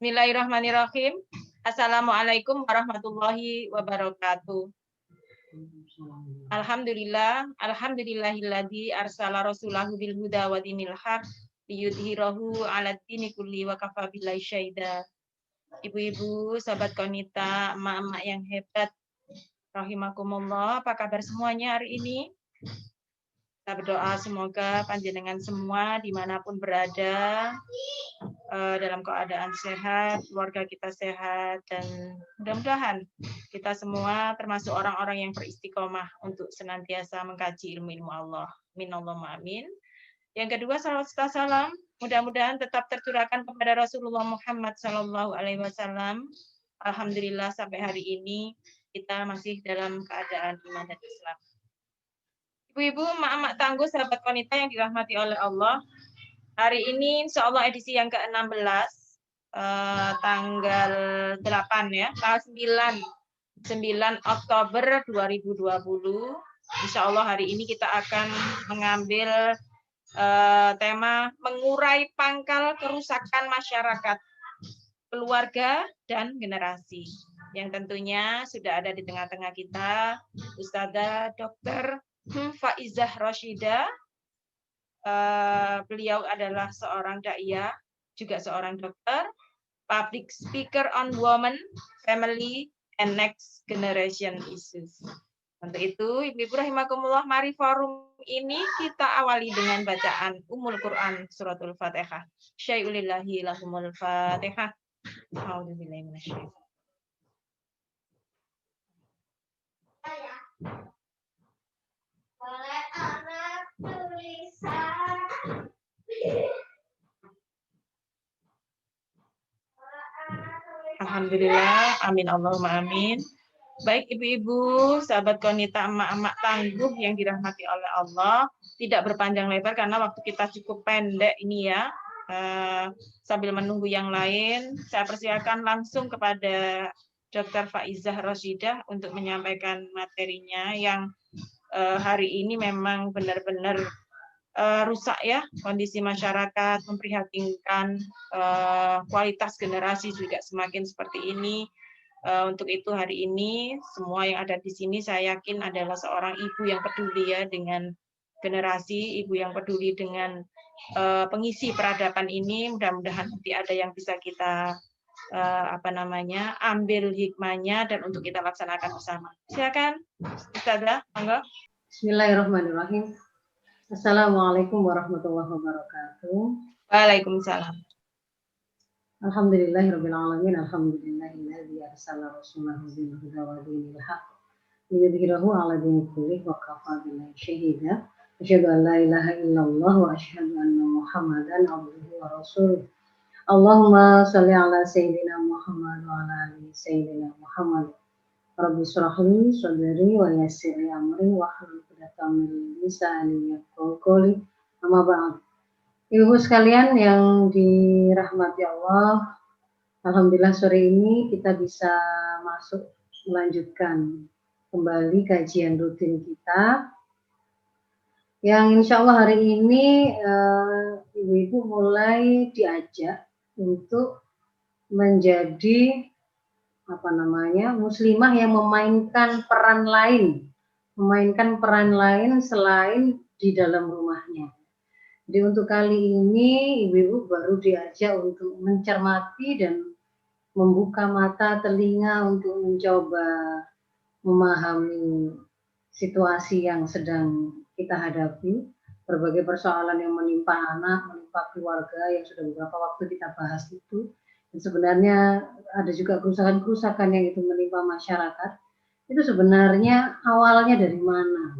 Bismillahirrahmanirrahim. Assalamualaikum warahmatullahi wabarakatuh. Alhamdulillahilladzi arsala rasulahu bil huda wa dinil haq liyudhhirahu 'alad dini kulli wa kafa billahi syahida. Ibu-ibu, sahabat konita, emak-emak yang hebat, rahimakumullah, apa kabar semuanya hari ini? Kita berdoa semoga panjenengan semua dimanapun berada dalam keadaan sehat, keluarga kita sehat, dan mudah-mudahan kita semua termasuk orang-orang yang beristiqomah untuk senantiasa mengkaji ilmu-ilmu Allah. Minallahumma amin. Yang kedua, salawat serta salam mudah-mudahan tetap tercurahkan kepada Rasulullah Muhammad SAW. Alhamdulillah sampai hari ini kita masih dalam keadaan iman dan Islam. Ibu-ibu, mak-mak tangguh, sahabat wanita yang dirahmati oleh Allah, hari ini insya Allah edisi yang ke-16, tanggal 8 ya, tanggal 9 Oktober 2020. Insya Allah hari ini kita akan mengambil tema mengurai pangkal kerusakan masyarakat, keluarga, dan generasi. Yang tentunya sudah ada di tengah-tengah kita, Ustadzah Dr. Faizah Rashidah. Beliau adalah seorang daiyah, juga seorang dokter, public speaker on women, family, and next generation issues. Untuk itu, Ibu-ibu rahimakumullah, mari forum ini kita awali dengan bacaan Ummul Quran Suratul Fatihah. Syai'ulillahi lahumul Fatihah. A'udzubillahi minasyaitonir oleh anak tulisan. Alhamdulillah, amin Allahumma amin. Baik ibu-ibu, sahabat konita, emak-emak tangguh yang dirahmati oleh Allah, tidak berpanjang lebar karena waktu kita cukup pendek ini ya. Sambil menunggu yang lain, saya persilakan langsung kepada Dr. Faizah Rashidah untuk menyampaikan materinya yang hari ini memang benar-benar rusak ya, kondisi masyarakat memprihatinkan, kualitas generasi juga semakin seperti ini. Untuk itu hari ini semua yang ada di sini saya yakin adalah seorang ibu yang peduli ya dengan generasi, ibu yang peduli dengan pengisi peradaban ini. Mudah-mudahan nanti ada yang bisa kita ambil hikmahnya dan untuk kita laksanakan bersama. Silakan, Ustazah, monggo. Bismillahirrahmanirrahim. Assalamualaikum warahmatullahi wabarakatuh. Waalaikumsalam. Alhamdulillahirabbil alamin. Alhamdulillahilladzi arsala rasulahu bil huda wa dinil haq liyudhhirahu 'ala dini kullihi wa kafa billahi syahida. Asyhadu an la ilaha illallah wa asyhadu anna Muhammadan abduhu wa rasuluh. Allahumma shalli 'ala sayyidina Muhammad wa 'ala ali sayyidina Muhammad. Rabbi shrahli sadri wa yassir li amri wa hlul 'uqdatam min lisani yafqahu qawli. Amma ba'd. Ibu sekalian yang dirahmati Allah, alhamdulillah sore ini kita bisa masuk melanjutkan kembali kajian rutin kita. Yang insya Allah hari ini ibu-ibu mulai diajak untuk menjadi muslimah yang memainkan peran lain selain di dalam rumahnya. Jadi untuk kali ini ibu-ibu baru diajak untuk mencermati dan membuka mata telinga untuk mencoba memahami situasi yang sedang kita hadapi, berbagai persoalan yang menimpa anak, menimpa keluarga yang sudah beberapa waktu kita bahas itu. Dan sebenarnya ada juga kerusakan-kerusakan yang itu menimpa masyarakat. Itu sebenarnya awalnya dari mana?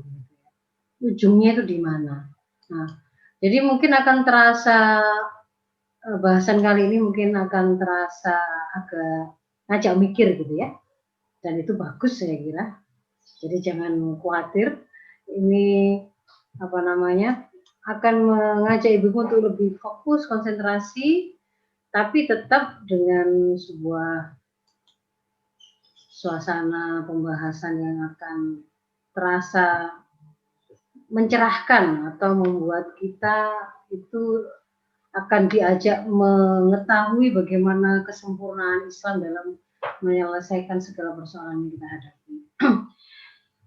Ujungnya itu di mana? Nah, jadi mungkin akan terasa bahasan kali ini mungkin akan terasa agak ngajak mikir gitu ya. Dan itu bagus saya kira. Jadi jangan khawatir. Ini akan mengajak ibu untuk lebih fokus, konsentrasi, tapi tetap dengan sebuah suasana pembahasan yang akan terasa mencerahkan atau membuat kita itu akan diajak mengetahui bagaimana kesempurnaan Islam dalam menyelesaikan segala persoalan yang kita hadapi.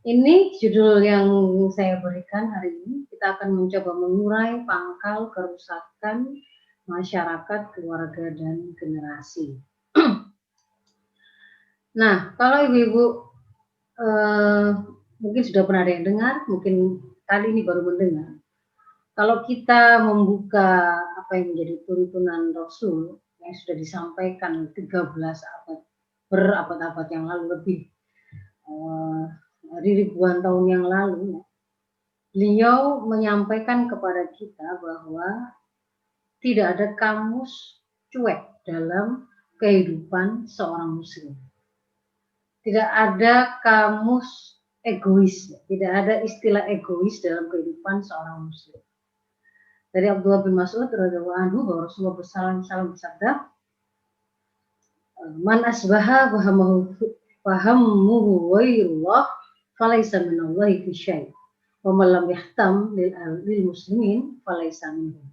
Ini judul yang saya berikan hari ini. Kita akan mencoba mengurai pangkal kerusakan masyarakat, keluarga, dan generasi. Nah, kalau ibu-ibu mungkin sudah pernah ada yang dengar, mungkin kali ini baru mendengar. Kalau kita membuka apa yang menjadi tuntunan Rasul yang sudah disampaikan 13 abad, berabad-abad yang lalu lebih, dari ribuan tahun yang lalu, beliau menyampaikan kepada kita bahwa tidak ada kamus cuek dalam kehidupan seorang muslim. Tidak ada kamus egois, tidak ada istilah egois dalam kehidupan seorang muslim. Dari Abdullah bin Mas'ud radhiyallahu anhu bahwa Rasulullah SAW bersabda, "Man asbaha fahammuhu ghairullah falaisa minallahi fi syai'. Wa man lam yahtam lil muslimin falaisa minhum."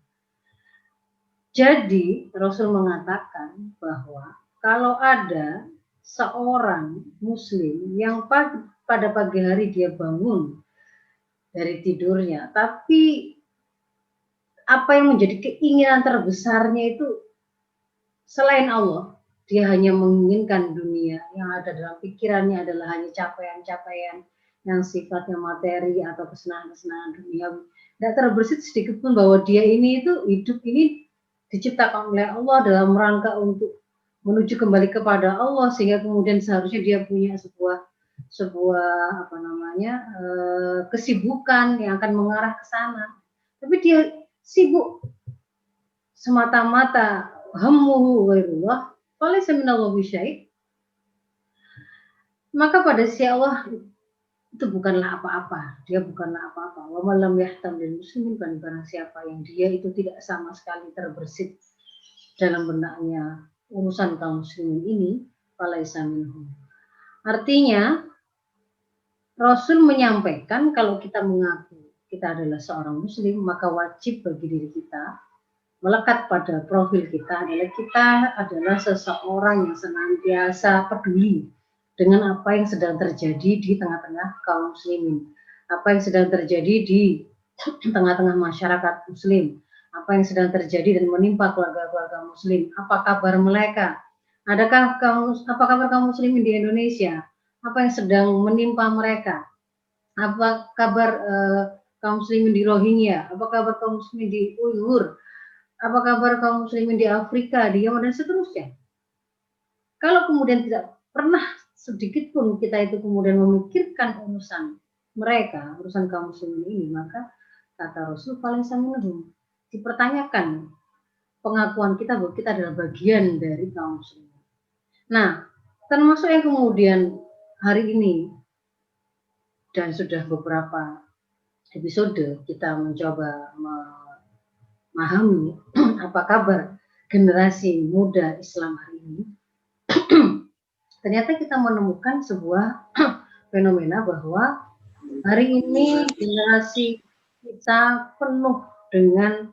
Jadi Rasul mengatakan bahwa kalau ada seorang muslim yang pada pagi hari dia bangun dari tidurnya, tapi apa yang menjadi keinginan terbesarnya itu selain Allah, dia hanya menginginkan dunia, yang ada dalam pikirannya adalah hanya capaian-capaian yang sifatnya materi atau kesenangan-kesenangan duniawi. Tidak terbersit sedikit pun bahwa dia ini itu hidup ini diciptakan oleh Allah dalam rangka untuk menuju kembali kepada Allah, sehingga kemudian seharusnya dia punya sebuah kesibukan yang akan mengarah ke sana. Tapi dia sibuk semata-mata hammuhu ghairullah falaysa minallahi syai'. Maka pada sisi Allah itu bukanlah apa-apa, dia bukanlah apa-apa. Wa man lam yahtam lil muslimin, barang siapa yang dia itu tidak sama sekali terbersit dalam benaknya urusan kaum muslimin ini, falaysa minhum. Artinya Rasul menyampaikan kalau kita mengaku kita adalah seorang muslim, maka wajib bagi diri kita melekat pada profil kita adalah seseorang yang senantiasa peduli dengan apa yang sedang terjadi di tengah-tengah kaum muslimin, apa yang sedang terjadi di tengah-tengah masyarakat muslim, apa yang sedang terjadi dan menimpa keluarga-keluarga muslim, apa kabar mereka, apa kabar kaum muslimin di Indonesia, apa yang sedang menimpa mereka, apa kabar kaum muslimin di Rohingya, apa kabar kaum muslimin di Uyghur, apa kabar kaum muslimin di Afrika, di Yaman, dan seterusnya. Kalau kemudian tidak pernah sedikit pun kita itu kemudian memikirkan urusan mereka, urusan kaum muslimin ini, maka kata Rasul falaysa minhum, dipertanyakan pengakuan kita bahwa kita adalah bagian dari kaum muslimin. Nah, termasuk yang kemudian hari ini dan sudah beberapa episode kita mencoba memahami apa kabar generasi muda Islam hari ini. Ternyata kita menemukan sebuah fenomena bahwa hari ini generasi kita penuh dengan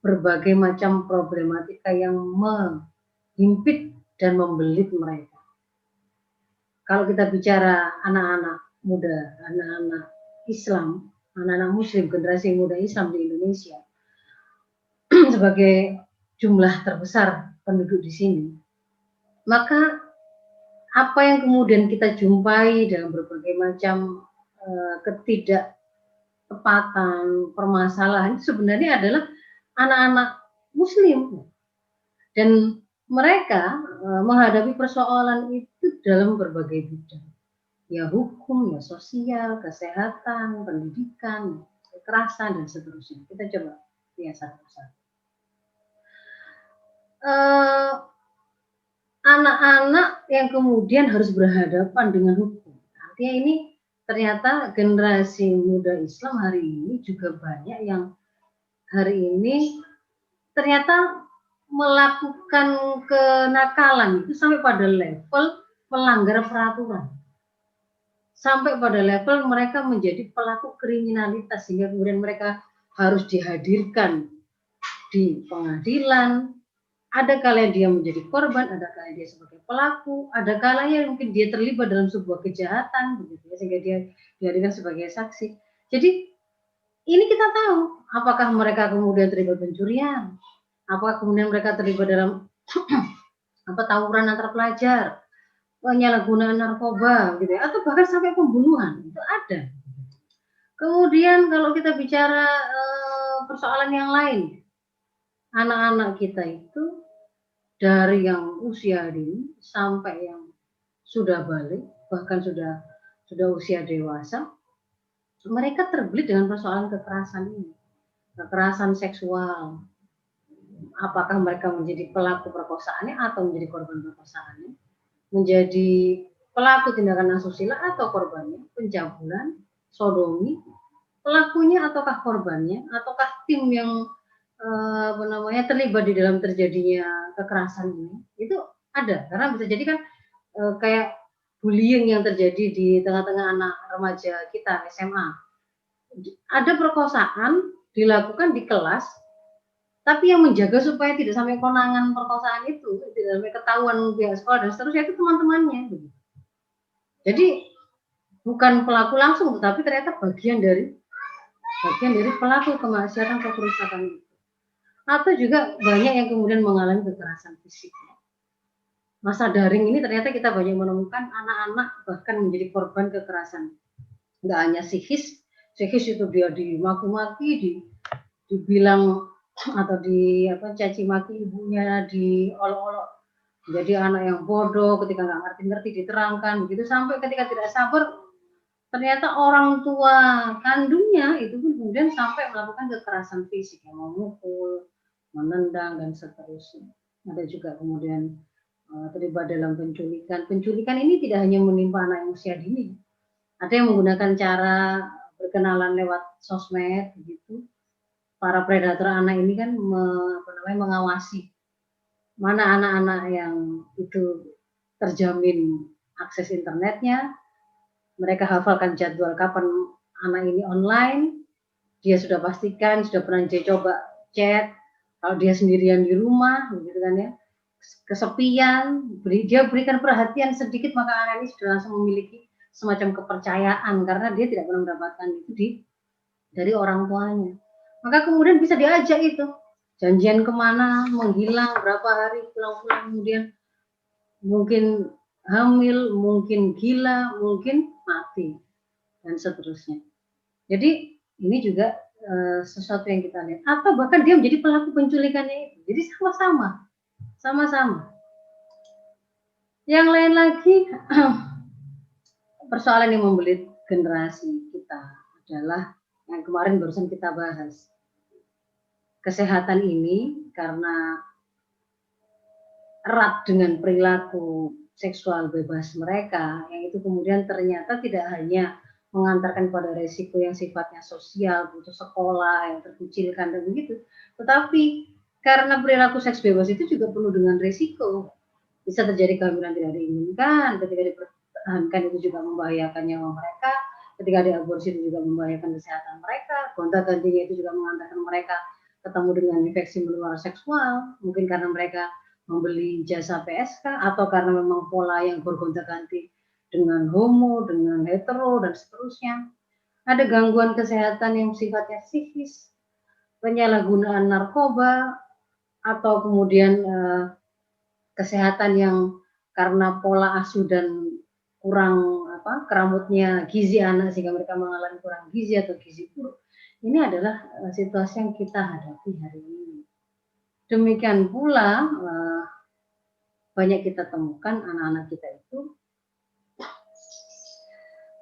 berbagai macam problematika yang menghimpit dan membelit mereka. Kalau kita bicara anak-anak muda, anak-anak Islam, anak-anak muslim, generasi muda Islam di Indonesia, sebagai jumlah terbesar penduduk di sini, maka apa yang kemudian kita jumpai dalam berbagai macam ketidaktepatan, permasalahan, sebenarnya adalah anak-anak muslim. Dan mereka menghadapi persoalan itu dalam berbagai bidang. Ya hukum, ya sosial, kesehatan, pendidikan, kekerasan, dan seterusnya. Kita coba lihat satu-satu. Anak-anak yang kemudian harus berhadapan dengan hukum. Artinya ini ternyata generasi muda Islam hari ini juga banyak yang hari ini ternyata melakukan kenakalan itu sampai pada level melanggar peraturan. Sampai pada level mereka menjadi pelaku kriminalitas, sehingga kemudian mereka harus dihadirkan di pengadilan, ada kalanya dia menjadi korban, ada kalanya dia sebagai pelaku, ada kalanya mungkin dia terlibat dalam sebuah kejahatan, begitu ya, sehingga dia dihadirkan sebagai saksi. Jadi ini kita tahu apakah mereka kemudian terlibat pencurian, apakah kemudian mereka terlibat dalam tawuran antar pelajar, penyalahgunaan narkoba, gitu ya, atau bahkan sampai pembunuhan, itu ada. Kemudian kalau kita bicara persoalan yang lain, anak-anak kita itu dari yang usia dini sampai yang sudah balik, bahkan sudah usia dewasa, mereka terbelit dengan persoalan kekerasan ini, kekerasan seksual. Apakah mereka menjadi pelaku perkosaannya atau menjadi korban perkosaannya, menjadi pelaku tindakan asusila atau korbannya, pencabulan, sodomi, pelakunya ataukah korbannya, ataukah tim yang terlibat di dalam terjadinya kekerasan ini, itu ada. Karena bisa jadi kan kayak bullying yang terjadi di tengah-tengah anak remaja kita SMA. Ada perkosaan dilakukan di kelas, tapi yang menjaga supaya tidak sampai konangan perkosaan itu, tidak sampai ketahuan pihak sekolah dan seterusnya, itu teman-temannya. Jadi bukan pelaku langsung, tetapi ternyata bagian dari pelaku kemaksiatan atau kerusakan itu. Atau juga banyak yang kemudian mengalami kekerasan fisik. Masa daring ini ternyata kita banyak menemukan anak-anak bahkan menjadi korban kekerasan. Nggak hanya psikis itu dia dimaki-maki, dibilang atau caci maki ibunya, diolok-olok jadi anak yang bodoh ketika nggak ngerti-ngerti diterangkan begitu, sampai ketika tidak sabar ternyata orang tua kandungnya itu pun kemudian sampai melakukan kekerasan fisik, yang memukul, menendang dan seterusnya. Ada juga kemudian terlibat dalam penculikan. Penculikan ini tidak hanya menimpa anak yang usia dini, ada yang menggunakan cara berkenalan lewat sosmed begitu. Para predator anak ini kan mengawasi mana anak-anak yang itu terjamin akses internetnya, mereka hafalkan jadwal kapan anak ini online, dia sudah pastikan, sudah pernah dia coba chat, kalau dia sendirian di rumah, gitu kan ya, kesepian, dia berikan perhatian sedikit, maka anak ini sudah langsung memiliki semacam kepercayaan, karena dia tidak pernah mendapatkan itu dari orang tuanya. Maka kemudian bisa diajak itu, janjian kemana, menghilang berapa hari, pulang-pulang, kemudian mungkin hamil, mungkin gila, mungkin mati, dan seterusnya. Jadi ini juga sesuatu yang kita lihat. Atau bahkan dia menjadi pelaku penculikannya itu. Jadi sama-sama. Yang lain lagi, persoalan yang membelit generasi kita adalah yang kemarin barusan kita bahas. Kesehatan ini karena erat dengan perilaku seksual bebas mereka, yang itu kemudian ternyata tidak hanya mengantarkan pada resiko yang sifatnya sosial, butuh sekolah, yang terkucilkan dan begitu, tetapi karena perilaku seks bebas itu juga penuh dengan resiko. Bisa terjadi kehamilan tidak diinginkan, ketika dipertahankan itu juga membahayakan nyawa mereka, ketika diaborsi itu juga membahayakan kesehatan mereka, gonta-gantinya itu juga mengantarkan mereka ketemu dengan infeksi menular seksual, mungkin karena mereka membeli jasa PSK atau karena memang pola yang bergonta-ganti dengan homo, dengan hetero dan seterusnya. Ada gangguan kesehatan yang sifatnya psikis, penyalahgunaan narkoba, atau kemudian kesehatan yang karena pola asuh dan kurang keramutnya gizi anak sehingga mereka mengalami kurang gizi atau gizi buruk. Ini adalah situasi yang kita hadapi hari ini. Demikian pula banyak kita temukan anak-anak kita itu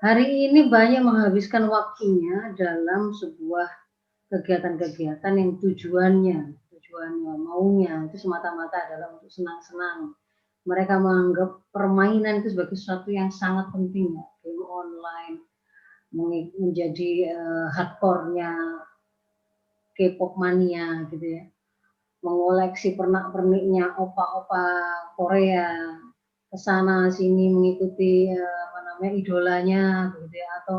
hari ini banyak menghabiskan waktunya dalam sebuah kegiatan-kegiatan yang tujuannya maunya itu semata-mata adalah untuk senang-senang. Mereka menganggap permainan itu sebagai sesuatu yang sangat penting, ya. Game online menjadi hardcore-nya K-pop mania gitu ya. Mengoleksi pernak-perniknya opa-opa Korea, kesana sini mengikuti idolanya gitu ya, atau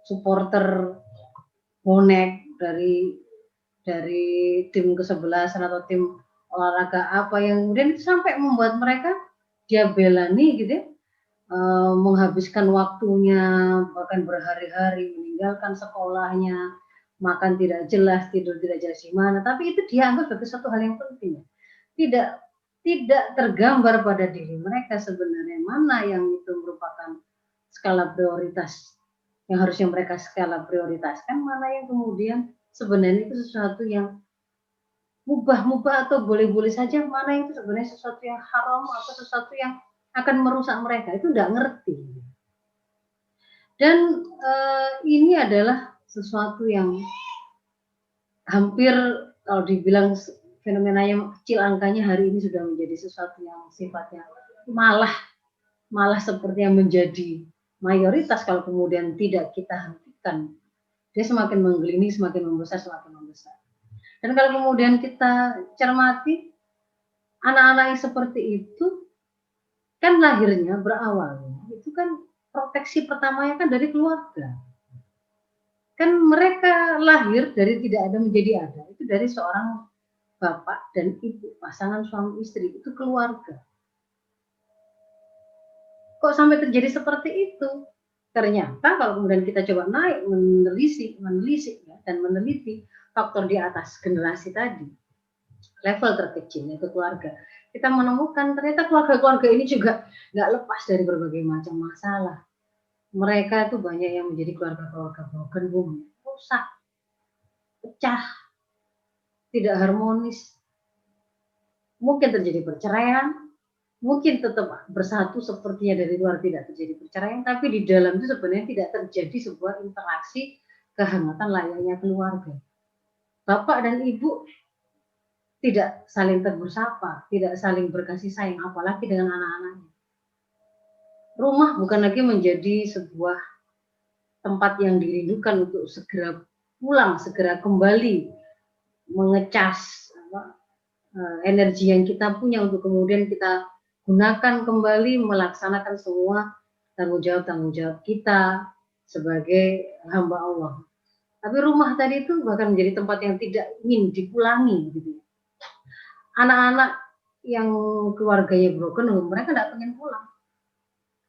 supporter bonek dari tim kesebelasan atau tim olahraga apa yang kemudian sampai membuat mereka dia belani gitu ya, menghabiskan waktunya bahkan berhari-hari meninggalkan sekolahnya, makan tidak jelas, tidur tidak jelas di mana, tapi itu dianggap sebagai satu hal yang penting. Tidak tidak tergambar pada diri mereka sebenarnya mana yang itu merupakan skala prioritas yang harusnya mereka skala prioritaskan, mana yang kemudian sebenarnya itu sesuatu yang mubah-mubah atau boleh-boleh saja, mana itu sebenarnya sesuatu yang haram atau sesuatu yang akan merusak mereka, itu nggak ngerti. Dan ini adalah sesuatu yang hampir kalau dibilang fenomenanya kecil angkanya hari ini sudah menjadi sesuatu yang sifatnya malah seperti yang menjadi mayoritas kalau kemudian tidak kita hentikan. Dia semakin menggelinding, semakin membesar, semakin membesar. Dan kalau kemudian kita cermati, anak-anak yang seperti itu kan lahirnya berawalnya itu kan proteksi pertamanya kan dari keluarga. Kan mereka lahir dari tidak ada menjadi ada, itu dari seorang bapak dan ibu, pasangan suami istri, itu keluarga. Kok sampai terjadi seperti itu? Ternyata kalau kemudian kita coba naik menelisik ya, dan meneliti faktor di atas generasi tadi, level terkecil yaitu keluarga, kita menemukan ternyata keluarga-keluarga ini juga nggak lepas dari berbagai macam masalah. Mereka itu banyak yang menjadi keluarga-keluarga broken home, rusak, pecah, tidak harmonis, mungkin terjadi perceraian, mungkin tetap bersatu sepertinya dari luar tidak terjadi perceraian, tapi di dalam itu sebenarnya tidak terjadi sebuah interaksi kehangatan layaknya keluarga. Bapak dan ibu tidak saling tegur sapa, tidak saling berkasih sayang, apalagi dengan anak-anaknya. Rumah bukan lagi menjadi sebuah tempat yang dirindukan untuk segera pulang, segera kembali mengecas energi yang kita punya untuk kemudian kita gunakan kembali melaksanakan semua tanggung jawab kita sebagai hamba Allah. Tapi rumah tadi itu bahkan menjadi tempat yang tidak ingin dipulangi gitu. Anak-anak yang keluarganya broken home, mereka tidak pengen pulang.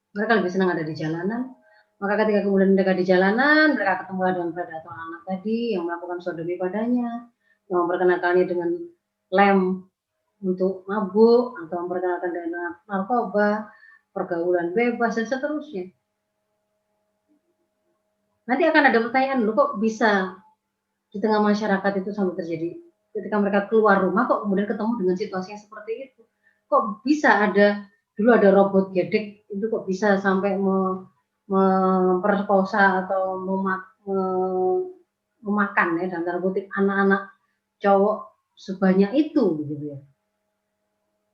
Mereka lebih senang ada di jalanan. Maka ketika kemudian mereka di jalanan, mereka ketemu dengan predator anak tadi yang melakukan sodomi padanya, yang memperkenalkannya dengan lem untuk mabuk atau memperkenalkan dengan narkoba, pergaulan bebas dan seterusnya. Nanti akan ada pertanyaan, loh kok bisa di tengah masyarakat itu sampai terjadi ketika mereka keluar rumah kok kemudian ketemu dengan situasi yang seperti itu. Kok bisa ada dulu ada robot gedek itu kok bisa sampai memperkosa atau memakan ya dalam tanda kutip anak-anak cowok sebanyak itu gitu ya.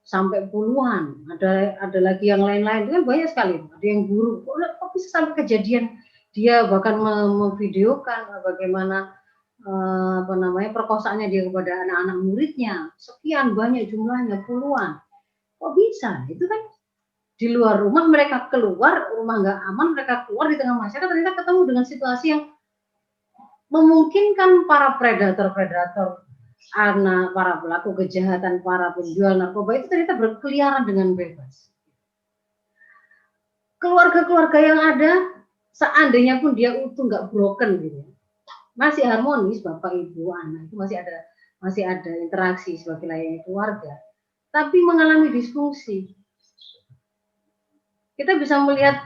Sampai puluhan, ada lagi yang lain-lain, itu kan banyak sekali, ada yang guru, kok bisa sampai kejadian dia bahkan memvideokan bagaimana perkosaannya dia kepada anak-anak muridnya, sekian banyak jumlahnya, puluhan, kok bisa? Itu kan di luar rumah, mereka keluar, rumah nggak aman, mereka keluar di tengah masyarakat, ternyata ketemu dengan situasi yang memungkinkan para predator anak, para pelaku kejahatan, para penjual narkoba itu ternyata berkeliaran dengan bebas. Keluarga-keluarga yang ada, seandainya pun dia utuh nggak broken gitu, masih harmonis bapak ibu anak itu masih ada interaksi sebagai layaknya keluarga, tapi mengalami disfungsi. Kita bisa melihat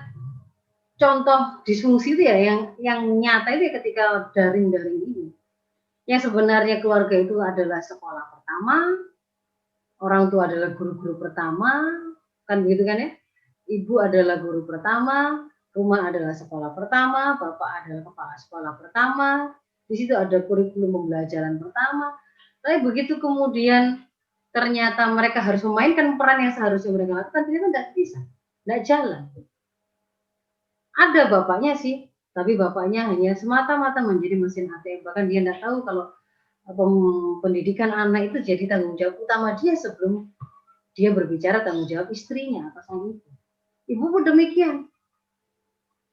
contoh disfungsi itu ya yang nyata itu ya ketika daring ini. Yang sebenarnya keluarga itu adalah sekolah pertama, orang tua adalah guru-guru pertama, kan begitu kan ya? Ibu adalah guru pertama, rumah adalah sekolah pertama, bapak adalah kepala sekolah pertama, di situ ada kurikulum pembelajaran pertama. Tapi begitu kemudian ternyata mereka harus memainkan peran yang seharusnya mereka lakukan, ternyata tidak bisa, tidak jalan. Ada bapaknya sih, tapi bapaknya hanya semata-mata menjadi mesin ATM, bahkan dia tidak tahu kalau pendidikan anak itu jadi tanggung jawab utama dia sebelum dia berbicara tanggung jawab istrinya atau sang ibu. Ibu pun demikian.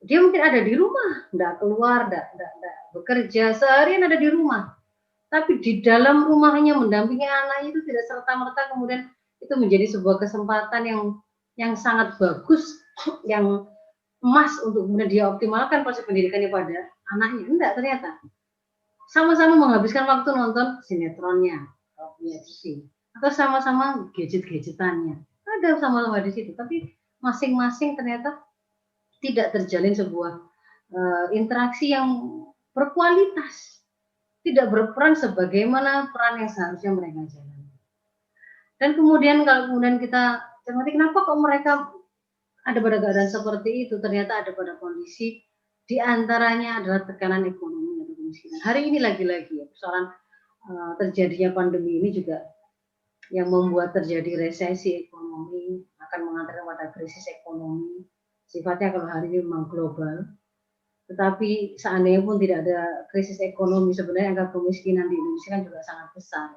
Dia mungkin ada di rumah, tidak keluar, tidak bekerja, seharian ada di rumah. tapi di dalam rumahnya mendampingi anaknya itu tidak serta-merta kemudian itu menjadi sebuah kesempatan yang sangat bagus, yang emas untuk kemudian dia optimalkan proses pendidikannya pada anaknya. Enggak, ternyata sama-sama menghabiskan waktu nonton sinetronnya, kalau punya TV, atau sama-sama gadget-gadgetannya. Ada sama-sama di situ, tapi masing-masing ternyata tidak terjalin sebuah interaksi yang berkualitas, tidak berperan sebagaimana peran yang seharusnya mereka jalani. Dan kemudian kalau kemudian kita cermati kenapa kok mereka ada pada keadaan seperti itu, ternyata ada pada kondisi di antaranya adalah tekanan ekonomi atau kemiskinan. Hari ini lagi-lagi ya, persoalan terjadinya pandemi ini juga yang membuat terjadi resesi ekonomi, akan mengantarkan pada krisis ekonomi. Sifatnya kalau hari ini memang global, tetapi seandainya pun tidak ada krisis ekonomi, sebenarnya angka kemiskinan di Indonesia kan juga sangat besar.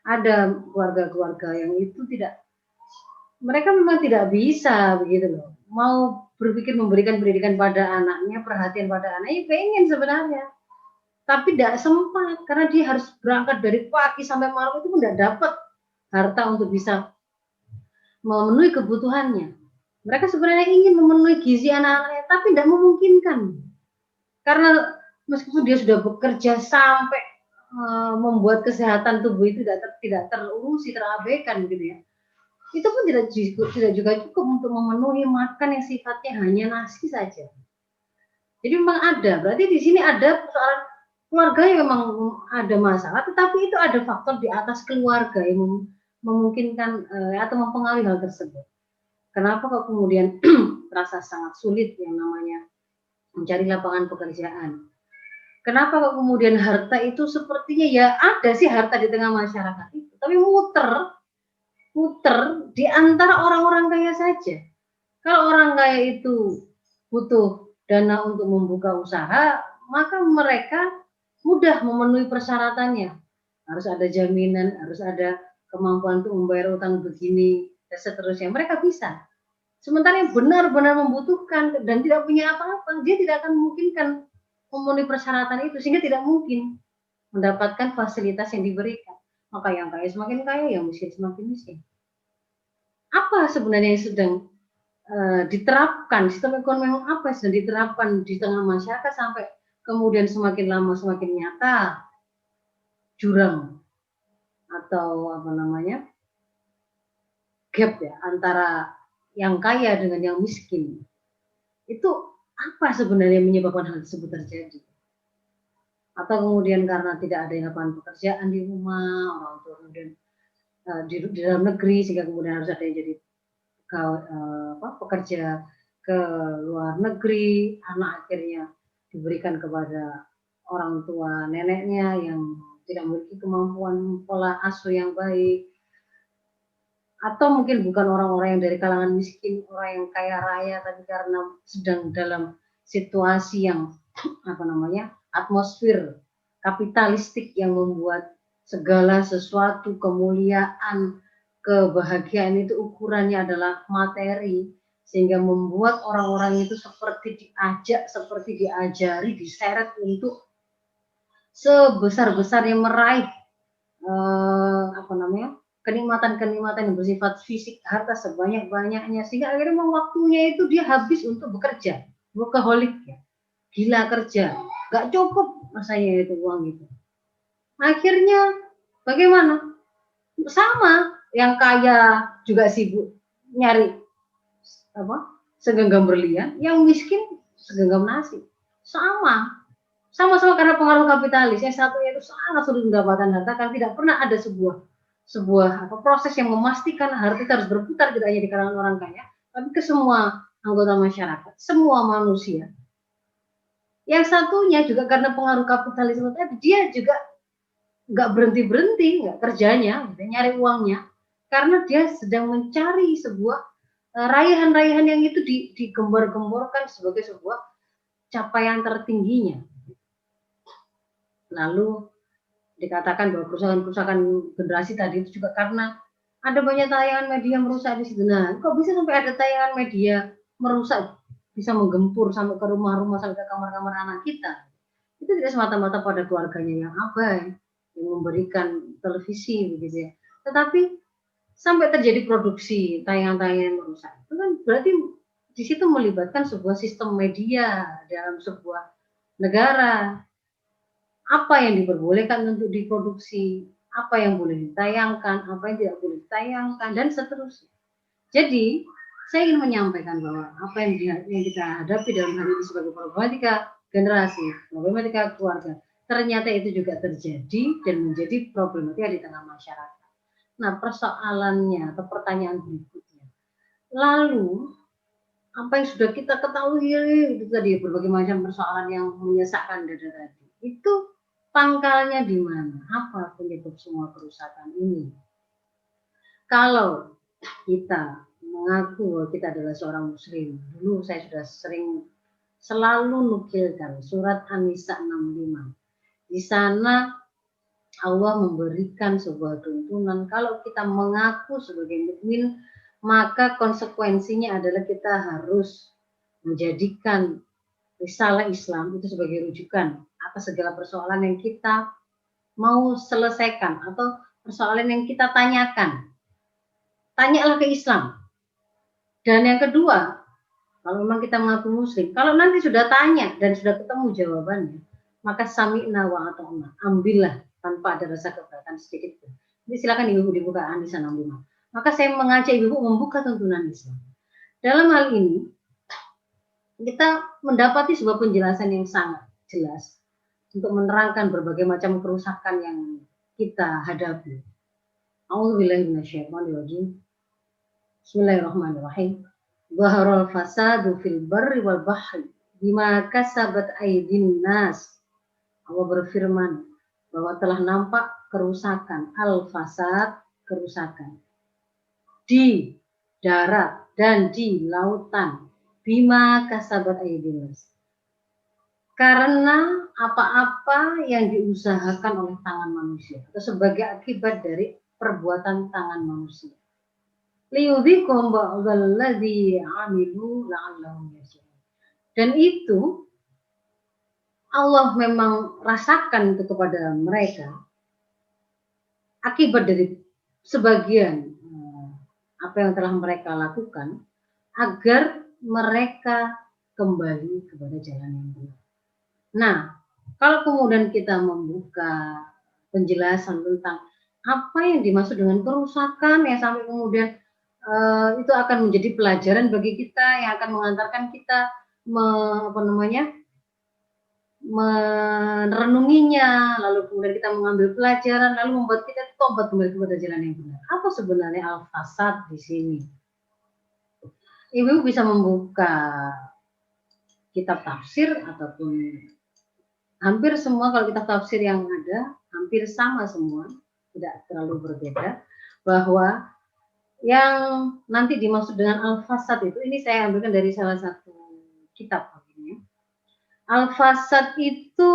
Ada keluarga-keluarga yang itu tidak, mereka memang tidak bisa begitu loh, mau berpikir memberikan pendidikan pada anaknya, perhatian pada anaknya, pengen sebenarnya, tapi tidak sempat karena dia harus berangkat dari pagi sampai malam, itu pun tidak dapat harta untuk bisa memenuhi kebutuhannya. Mereka sebenarnya ingin memenuhi gizi anak-anaknya, tapi tidak memungkinkan. Karena meskipun dia sudah bekerja sampai membuat kesehatan tubuh itu tidak terurusi, terabaikan gitu ya. Itu pun tidak juga cukup untuk memenuhi makan yang sifatnya hanya nasi saja. Jadi memang ada, berarti di sini ada persoalan keluarga yang memang ada masalah, tetapi itu ada faktor di atas keluarga yang memungkinkan atau mempengaruhi hal tersebut. Kenapa kok kemudian terasa sangat sulit yang namanya mencari lapangan pekerjaan? Kenapa kok kemudian harta itu sepertinya ya ada sih harta di tengah masyarakat itu, tapi muter di antara orang-orang kaya saja. Kalau orang kaya itu butuh dana untuk membuka usaha, maka mereka mudah memenuhi persyaratannya. Harus ada jaminan, harus ada kemampuan untuk membayar utang begini, dan seterusnya. Mereka bisa. Sementara yang benar-benar membutuhkan dan tidak punya apa-apa, dia tidak akan memungkinkan memenuhi persyaratan itu, sehingga tidak mungkin mendapatkan fasilitas yang diberikan. Maka yang kaya semakin kaya, yang miskin semakin miskin. Apa sebenarnya yang sedang diterapkan, sistem ekonomi apa yang sedang diterapkan di tengah masyarakat sampai kemudian semakin lama semakin nyata jurang atau apa namanya gap ya antara yang kaya dengan yang miskin. Itu apa sebenarnya yang menyebabkan hal tersebut terjadi? Atau kemudian karena tidak ada lapangan pekerjaan di rumah, orang tua kemudian di dalam negeri sehingga kemudian harus ada yang jadi pekerja ke luar negeri, anak akhirnya diberikan kepada orang tua neneknya yang tidak memiliki kemampuan pola asuh yang baik, atau mungkin bukan orang-orang yang dari kalangan miskin, orang yang kaya raya, tapi karena sedang dalam situasi yang apa namanya atmosfer kapitalistik yang membuat segala sesuatu kemuliaan, kebahagiaan itu ukurannya adalah materi, sehingga membuat orang-orang itu seperti diajari, diseret untuk sebesar-besarnya meraih kenikmatan-kenikmatan yang bersifat fisik, harta sebanyak-banyaknya, sehingga akhirnya waktunya itu dia habis untuk bekerja, workaholic ya, gila kerja, nggak cukup rasanya itu uang itu. Akhirnya bagaimana? Sama, yang kaya juga sibuk nyari segenggam berlian, yang miskin segenggam nasi. Sama-sama karena pengaruh kapitalis. Yang satunya itu sangat sulit mendapatkan harta karena tidak pernah ada sebuah proses yang memastikan harta itu harus berputar tidak hanya di kalangan orang kaya, tapi ke semua anggota masyarakat, semua manusia. Yang satunya juga karena pengaruh kapitalisme tadi, dia juga nggak berhenti, nggak kerjanya, nyari uangnya, karena dia sedang mencari sebuah raihan-raihan yang itu digembar-gemborkan sebagai sebuah capaian tertingginya. Lalu dikatakan bahwa kerusakan generasi tadi itu juga karena ada banyak tayangan media merusak di situ. Nah, kok bisa sampai ada tayangan media merusak, bisa menggempur sampai ke rumah-rumah, sampai ke kamar-kamar anak kita? Itu tidak semata-mata pada keluarganya yang abai, yang memberikan televisi begitu ya. Tetapi sampai terjadi produksi tayangan-tayangan yang merusak. Itu kan berarti di situ melibatkan sebuah sistem media dalam sebuah negara. Apa yang diperbolehkan untuk diproduksi, apa yang boleh ditayangkan, apa yang tidak boleh ditayangkan, dan seterusnya. Jadi, saya ingin menyampaikan bahwa apa yang kita hadapi dalam hal ini sebagai problematika generasi, problematika keluarga, ternyata itu juga terjadi dan menjadi problematika di tengah masyarakat. Nah, persoalannya atau pertanyaan berikutnya, lalu apa yang sudah kita ketahui itu tadi berbagai macam persoalan yang menyesakkan dada tadi, itu pangkalnya di mana? Apa penyebab semua kerusakan ini? Kalau kita mengaku bahwa kita adalah seorang muslim, dulu saya sudah selalu nukilkan surat An-Nisa 65. Di sana Allah memberikan sebuah tuntunan kalau kita mengaku sebagai mukmin, maka konsekuensinya adalah kita harus menjadikan risalah Islam itu sebagai rujukan atas segala persoalan yang kita mau selesaikan atau persoalan yang kita tanyakan. Tanyalah ke Islam. Dan yang kedua, kalau memang kita mengaku muslim, kalau nanti sudah tanya dan sudah ketemu jawabannya, maka sami'na wa ata'na, ambillah tanpa ada rasa keberatan sedikit pun. Jadi silakan ibu dibuka An-Nisa 65. Maka saya mengajak ibu membuka tuntunan Islam. Dalam hal ini, kita mendapati sebuah penjelasan yang sangat jelas untuk menerangkan berbagai macam kerusakan yang kita hadapi. A'udzubillahi minasyaitonirrajim. Bismillahirrahmanirrahim. Zaharal fasadu fil barri wal bahri bima kasabat aydin nas. Allah berfirman bahwa telah nampak kerusakan, al-fasad, kerusakan di darat dan di lautan, bima kasabat aydin nas. Karena apa-apa yang diusahakan oleh tangan manusia atau sebagai akibat dari perbuatan tangan manusia. Liyudhikum ba'dalladzi 'amilu la'allahum yarji'un. Dan itu Allah memang rasakan itu kepada mereka akibat dari sebagian apa yang telah mereka lakukan agar mereka kembali kepada jalan yang benar. Nah, kalau kemudian kita membuka penjelasan tentang apa yang dimaksud dengan kerusakan yang sampai kemudian itu akan menjadi pelajaran bagi kita yang akan mengantarkan kita merenunginya, lalu kemudian kita mengambil pelajaran, lalu membuat kita tobat kembali kepada jalan yang benar. Apa sebenarnya al-fasad di sini? Ibu bisa membuka kitab tafsir ataupun hampir semua kalau kitab tafsir yang ada, hampir sama semua, tidak terlalu berbeda, bahwa yang nanti dimaksud dengan al-fasad itu, ini saya ambilkan dari salah satu kitab. Al-fasad itu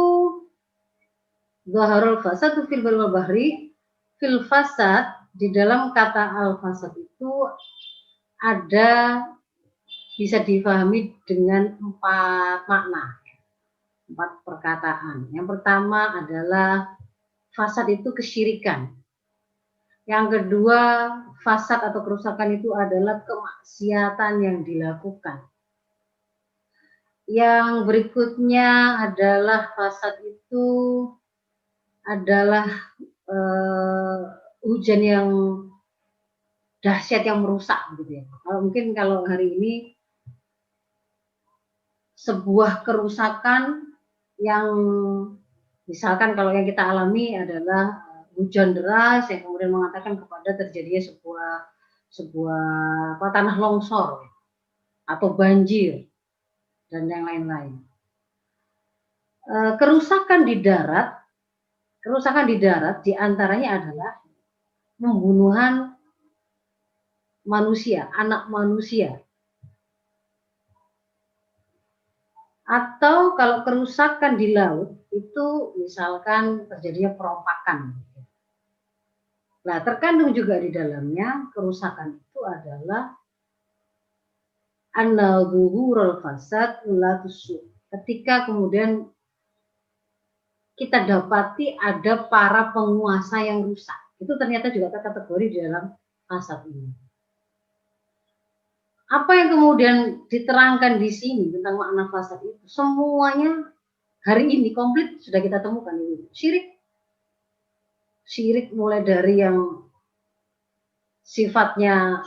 zaharul fasad fil barri wal bahri. Fil fasad, di dalam kata al-fasad itu ada bisa difahami dengan 4 makna, 4 perkataan. Yang pertama adalah fasad itu kesyirikan. Yang kedua, fasad atau kerusakan itu adalah kemaksiatan yang dilakukan. Yang berikutnya adalah fasad itu adalah hujan yang dahsyat yang merusak gitu ya. Kalau hari ini sebuah kerusakan yang misalkan kalau yang kita alami adalah hujan deras yang kemudian mengatakan kepada terjadinya sebuah tanah longsor atau banjir dan yang lain-lain. Kerusakan di darat diantaranya adalah pembunuhan manusia, anak manusia. Atau kalau kerusakan di laut itu misalkan terjadinya perompakan. Nah, terkandung juga di dalamnya kerusakan itu adalah an-zuhurul fasad ulatus. Ketika kemudian kita dapati ada para penguasa yang rusak. Itu ternyata juga kategori di dalam fasad ini. Apa yang kemudian diterangkan di sini tentang makna fasad itu, semuanya hari ini komplit sudah kita temukan ini. Syirik mulai dari yang sifatnya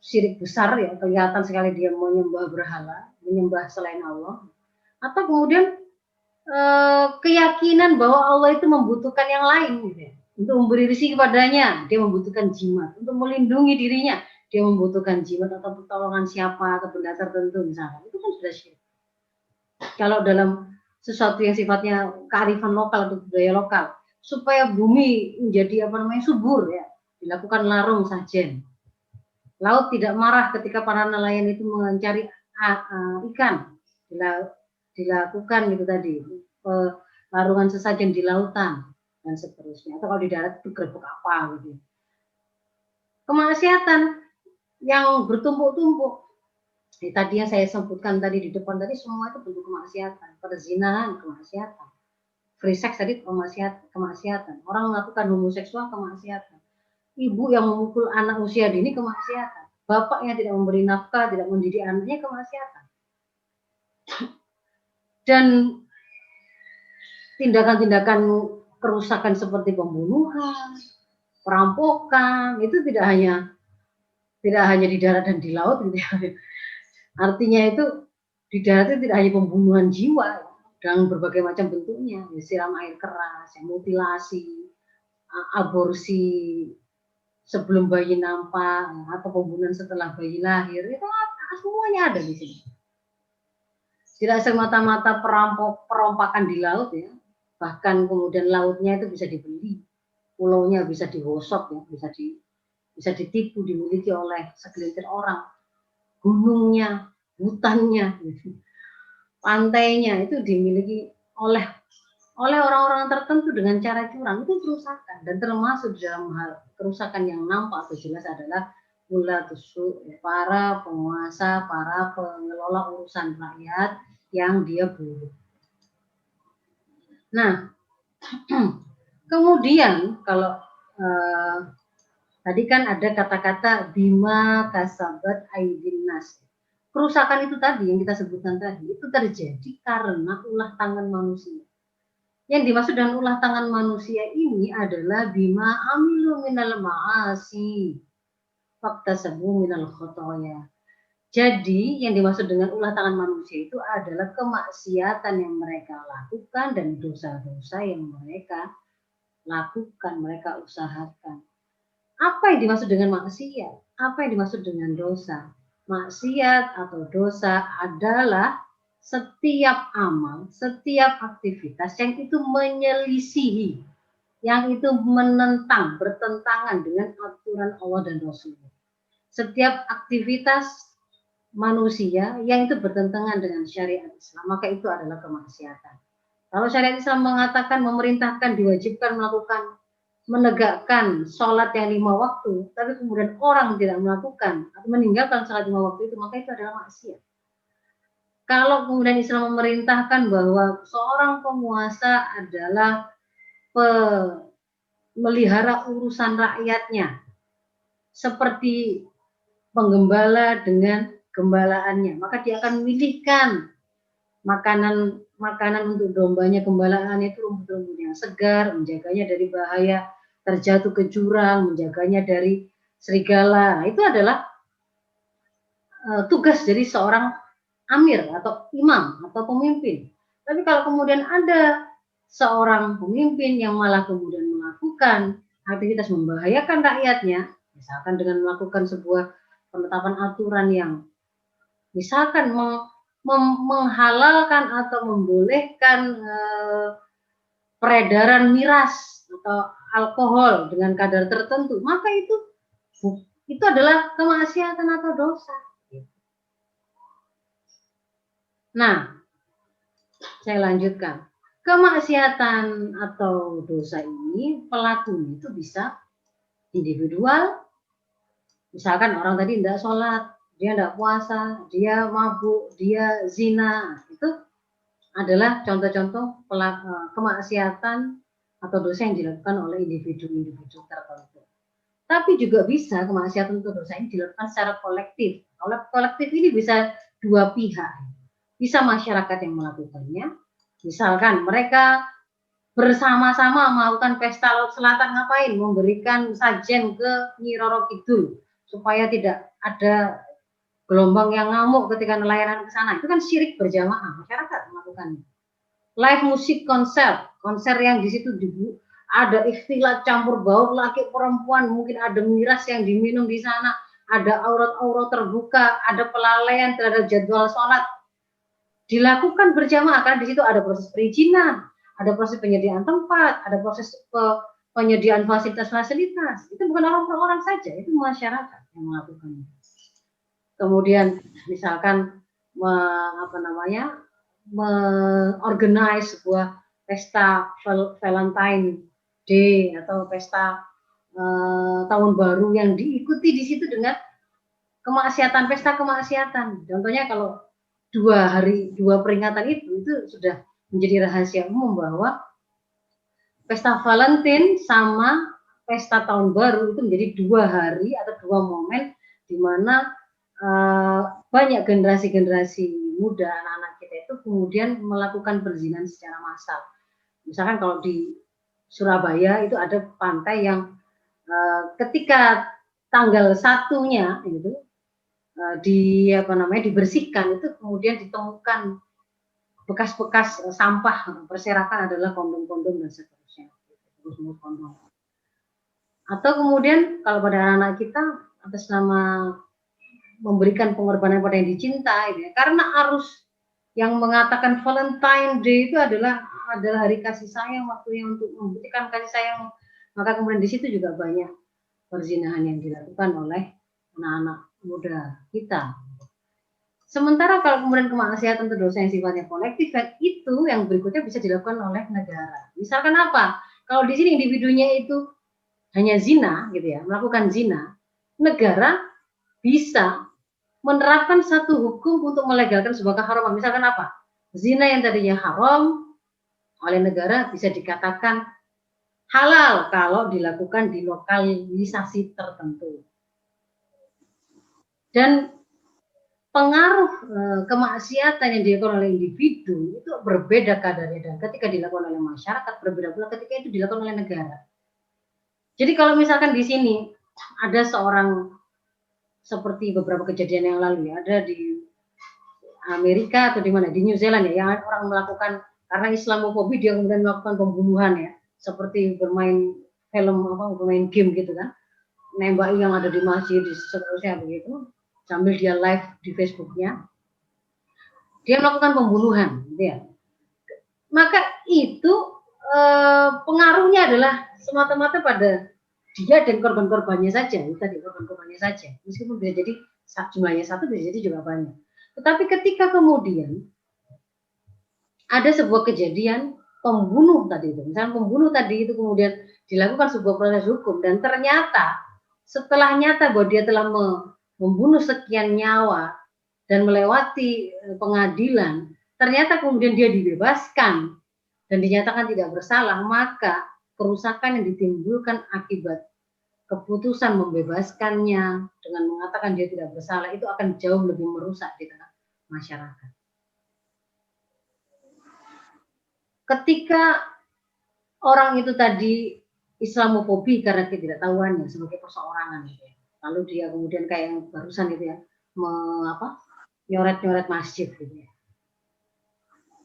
syirik besar ya, kelihatan sekali dia menyembah berhala, menyembah selain Allah, atau kemudian keyakinan bahwa Allah itu membutuhkan yang lain gitu ya. Untuk memberi rezeki kepadanya, dia membutuhkan jimat. Untuk melindungi dirinya, dia membutuhkan jimat atau pertolongan siapa atau benda tertentu misalnya. Itu kan sudah syirik. Kalau dalam sesuatu yang sifatnya kearifan lokal atau budaya lokal, supaya bumi menjadi subur ya, dilakukan larung sajen. Laut tidak marah ketika para nelayan itu mencari ikan, dilakukan gitu tadi, larungan sesajen di lautan dan seterusnya. Atau kalau di darat itu gerbek apa gitu. Kemaksiatan yang bertumpuk-tumpuk. Tadi yang saya sebutkan tadi di depan tadi semua itu bentuk kemaksiatan, perzinahan kemaksiatan, free sex tadi kemaksiatan, orang melakukan homoseksual kemaksiatan, ibu yang memukul anak usia dini kemaksiatan, bapak yang tidak memberi nafkah, tidak mendidik anaknya kemaksiatan, dan tindakan-tindakan kerusakan seperti pembunuhan, perampokan itu tidak hanya di darat dan di laut gitu ya. Artinya itu di darat itu tidak hanya pembunuhan jiwa dengan berbagai macam bentuknya, siram air keras, mutilasi, aborsi sebelum bayi nampak, atau pembunuhan setelah bayi lahir, itu semuanya ada di sini. Tidak semata-mata perompakan di laut ya, bahkan kemudian lautnya itu bisa dibeli, pulaunya bisa digosok ya, bisa ditipu, dimiliki oleh segelintir orang. Gunungnya, hutannya, pantainya itu dimiliki oleh orang-orang tertentu dengan cara curang. Itu kerusakan, dan termasuk dalam hal kerusakan yang nampak atau jelas adalah para penguasa, para pengelola urusan rakyat yang dia buruk. Nah, kemudian kalau tadi kan ada kata-kata bima kasabat aidin nas. Kerusakan itu tadi yang kita sebutkan tadi itu terjadi karena ulah tangan manusia. Yang dimaksud dengan ulah tangan manusia ini adalah bima amilu minal ma'asi faktasabu minal khotoya. Jadi yang dimaksud dengan ulah tangan manusia itu adalah kemaksiatan yang mereka lakukan dan dosa-dosa yang mereka lakukan, mereka usahakan. Apa yang dimaksud dengan maksiat? Apa yang dimaksud dengan dosa? Maksiat atau dosa adalah setiap amal, setiap aktivitas yang itu menyelisihi, yang itu menentang, bertentangan dengan aturan Allah dan Rasulullah. Setiap aktivitas manusia yang itu bertentangan dengan syariat Islam, maka itu adalah kemaksiatan. Kalau syariat Islam mengatakan, memerintahkan, diwajibkan melakukan, menegakkan sholat yang 5 waktu, tapi kemudian orang tidak melakukan atau meninggalkan sholat 5 waktu itu, maka itu adalah maksiat. Kalau kemudian Islam memerintahkan bahwa seorang penguasa adalah melihara urusan rakyatnya, seperti penggembala dengan gembalaannya, maka dia akan memilihkan makanan untuk dombanya, gembalaannya itu rumput-rumput yang segar, menjaganya dari bahaya terjatuh ke jurang, menjaganya dari serigala. Nah, itu adalah tugas dari seorang amir atau imam atau pemimpin. Tapi kalau kemudian ada seorang pemimpin yang malah kemudian melakukan aktivitas membahayakan rakyatnya, misalkan dengan melakukan sebuah penetapan aturan yang misalkan menghalalkan atau membolehkan peredaran miras atau alkohol dengan kadar tertentu, maka itu adalah kemaksiatan atau dosa. Nah, saya lanjutkan. Kemaksiatan atau dosa ini pelakunya itu bisa individual, misalkan orang tadi tidak sholat, dia tidak puasa, dia mabuk, dia zina, itu adalah contoh-contoh kemaksiatan atau dosa yang dilakukan oleh individu-individu tertentu. Tapi juga bisa kemaksiatan atau dosa ini dilakukan secara kolektif. Oleh kolektif ini bisa dua pihak. Bisa masyarakat yang melakukannya, misalkan mereka bersama-sama melakukan pesta Laut Selatan, ngapain? Memberikan sajen ke Nyi Roro Kidul supaya tidak ada gelombang yang ngamuk ketika nelayanan ke sana. Itu kan syirik berjamaah, masyarakat melakukannya. Live musik konser yang di situ ada ikhtilat campur baur laki perempuan, mungkin ada miras yang diminum di sana, ada aurat-aurat terbuka, ada pelalaian terhadap jadwal sholat. Dilakukan berjamaah karena di situ ada proses perizinan, ada proses penyediaan tempat, ada proses penyediaan fasilitas-fasilitas. Itu bukan orang per orang saja, itu masyarakat yang melakukannya. Kemudian misalkan mengorganize sebuah pesta Valentine Day atau pesta tahun baru yang diikuti di situ dengan kemaksiatan, pesta kemaksiatan. Contohnya kalau dua peringatan itu sudah menjadi rahasia umum bahwa pesta Valentine sama pesta tahun baru itu menjadi 2 hari atau 2 momen di mana banyak generasi-generasi muda, anak-anak kita itu kemudian melakukan perzinahan secara massal. Misalkan kalau di Surabaya itu ada pantai yang ketika tanggal 1-nya itu dibersihkan, itu kemudian ditemukan bekas-bekas sampah berserakan adalah kondom-kondom dan seterusnya. Kondom. Atau kemudian kalau pada anak-anak kita atas nama memberikan pengorbanan pada yang dicintai, ya, karena arus yang mengatakan Valentine Day itu adalah hari kasih sayang, waktunya untuk membuktikan kasih sayang, maka kemudian di situ juga banyak perzinahan yang dilakukan oleh anak-anak muda kita. Sementara kalau kemudian kemaksiatan atau dosa yang sifatnya kolektif, itu yang berikutnya bisa dilakukan oleh negara. Misalkan apa? Kalau di sini individunya itu hanya zina, gitu ya, melakukan zina, negara bisa menerapkan satu hukum untuk melegalkan sebuah keharaman. Misalkan apa? Zina yang tadinya haram oleh negara bisa dikatakan halal kalau dilakukan di lokalisasi tertentu. Dan pengaruh kemaksiatan yang dilakukan oleh individu itu berbeda kadarnya, dan ketika dilakukan oleh masyarakat berbeda pula ketika itu dilakukan oleh negara. Jadi kalau misalkan di sini ada seorang, seperti beberapa kejadian yang lalu ya, ada di Amerika atau di mana, di New Zealand ya, yang orang melakukan karena Islamofobi dia kemudian melakukan pembunuhan ya, seperti bermain bermain game gitu kan, nembak yang ada di masjid di seterusnya begitu, sambil dia live di Facebooknya, dia melakukan pembunuhan gitu ya. Maka itu pengaruhnya adalah semata-mata pada dia dan korban-korbannya saja, tadi korban-korbannya saja, meskipun bisa jadi jumlahnya satu, bisa jadi juga banyak. Tetapi ketika kemudian ada sebuah kejadian pembunuh tadi itu, misalnya pembunuh tadi itu kemudian dilakukan sebuah proses hukum, dan ternyata setelah nyata bahwa dia telah membunuh sekian nyawa dan melewati pengadilan, ternyata kemudian dia dibebaskan dan dinyatakan tidak bersalah, maka kerusakan yang ditimbulkan akibat keputusan membebaskannya dengan mengatakan dia tidak bersalah itu akan jauh lebih merusak di tengah masyarakat. Ketika orang itu tadi Islamofobi karena ketidaktahuannya sebagai perseorangan gitu ya, lalu dia kemudian kayak yang barusan gitu ya, nyoret-nyoret masjid gitu ya,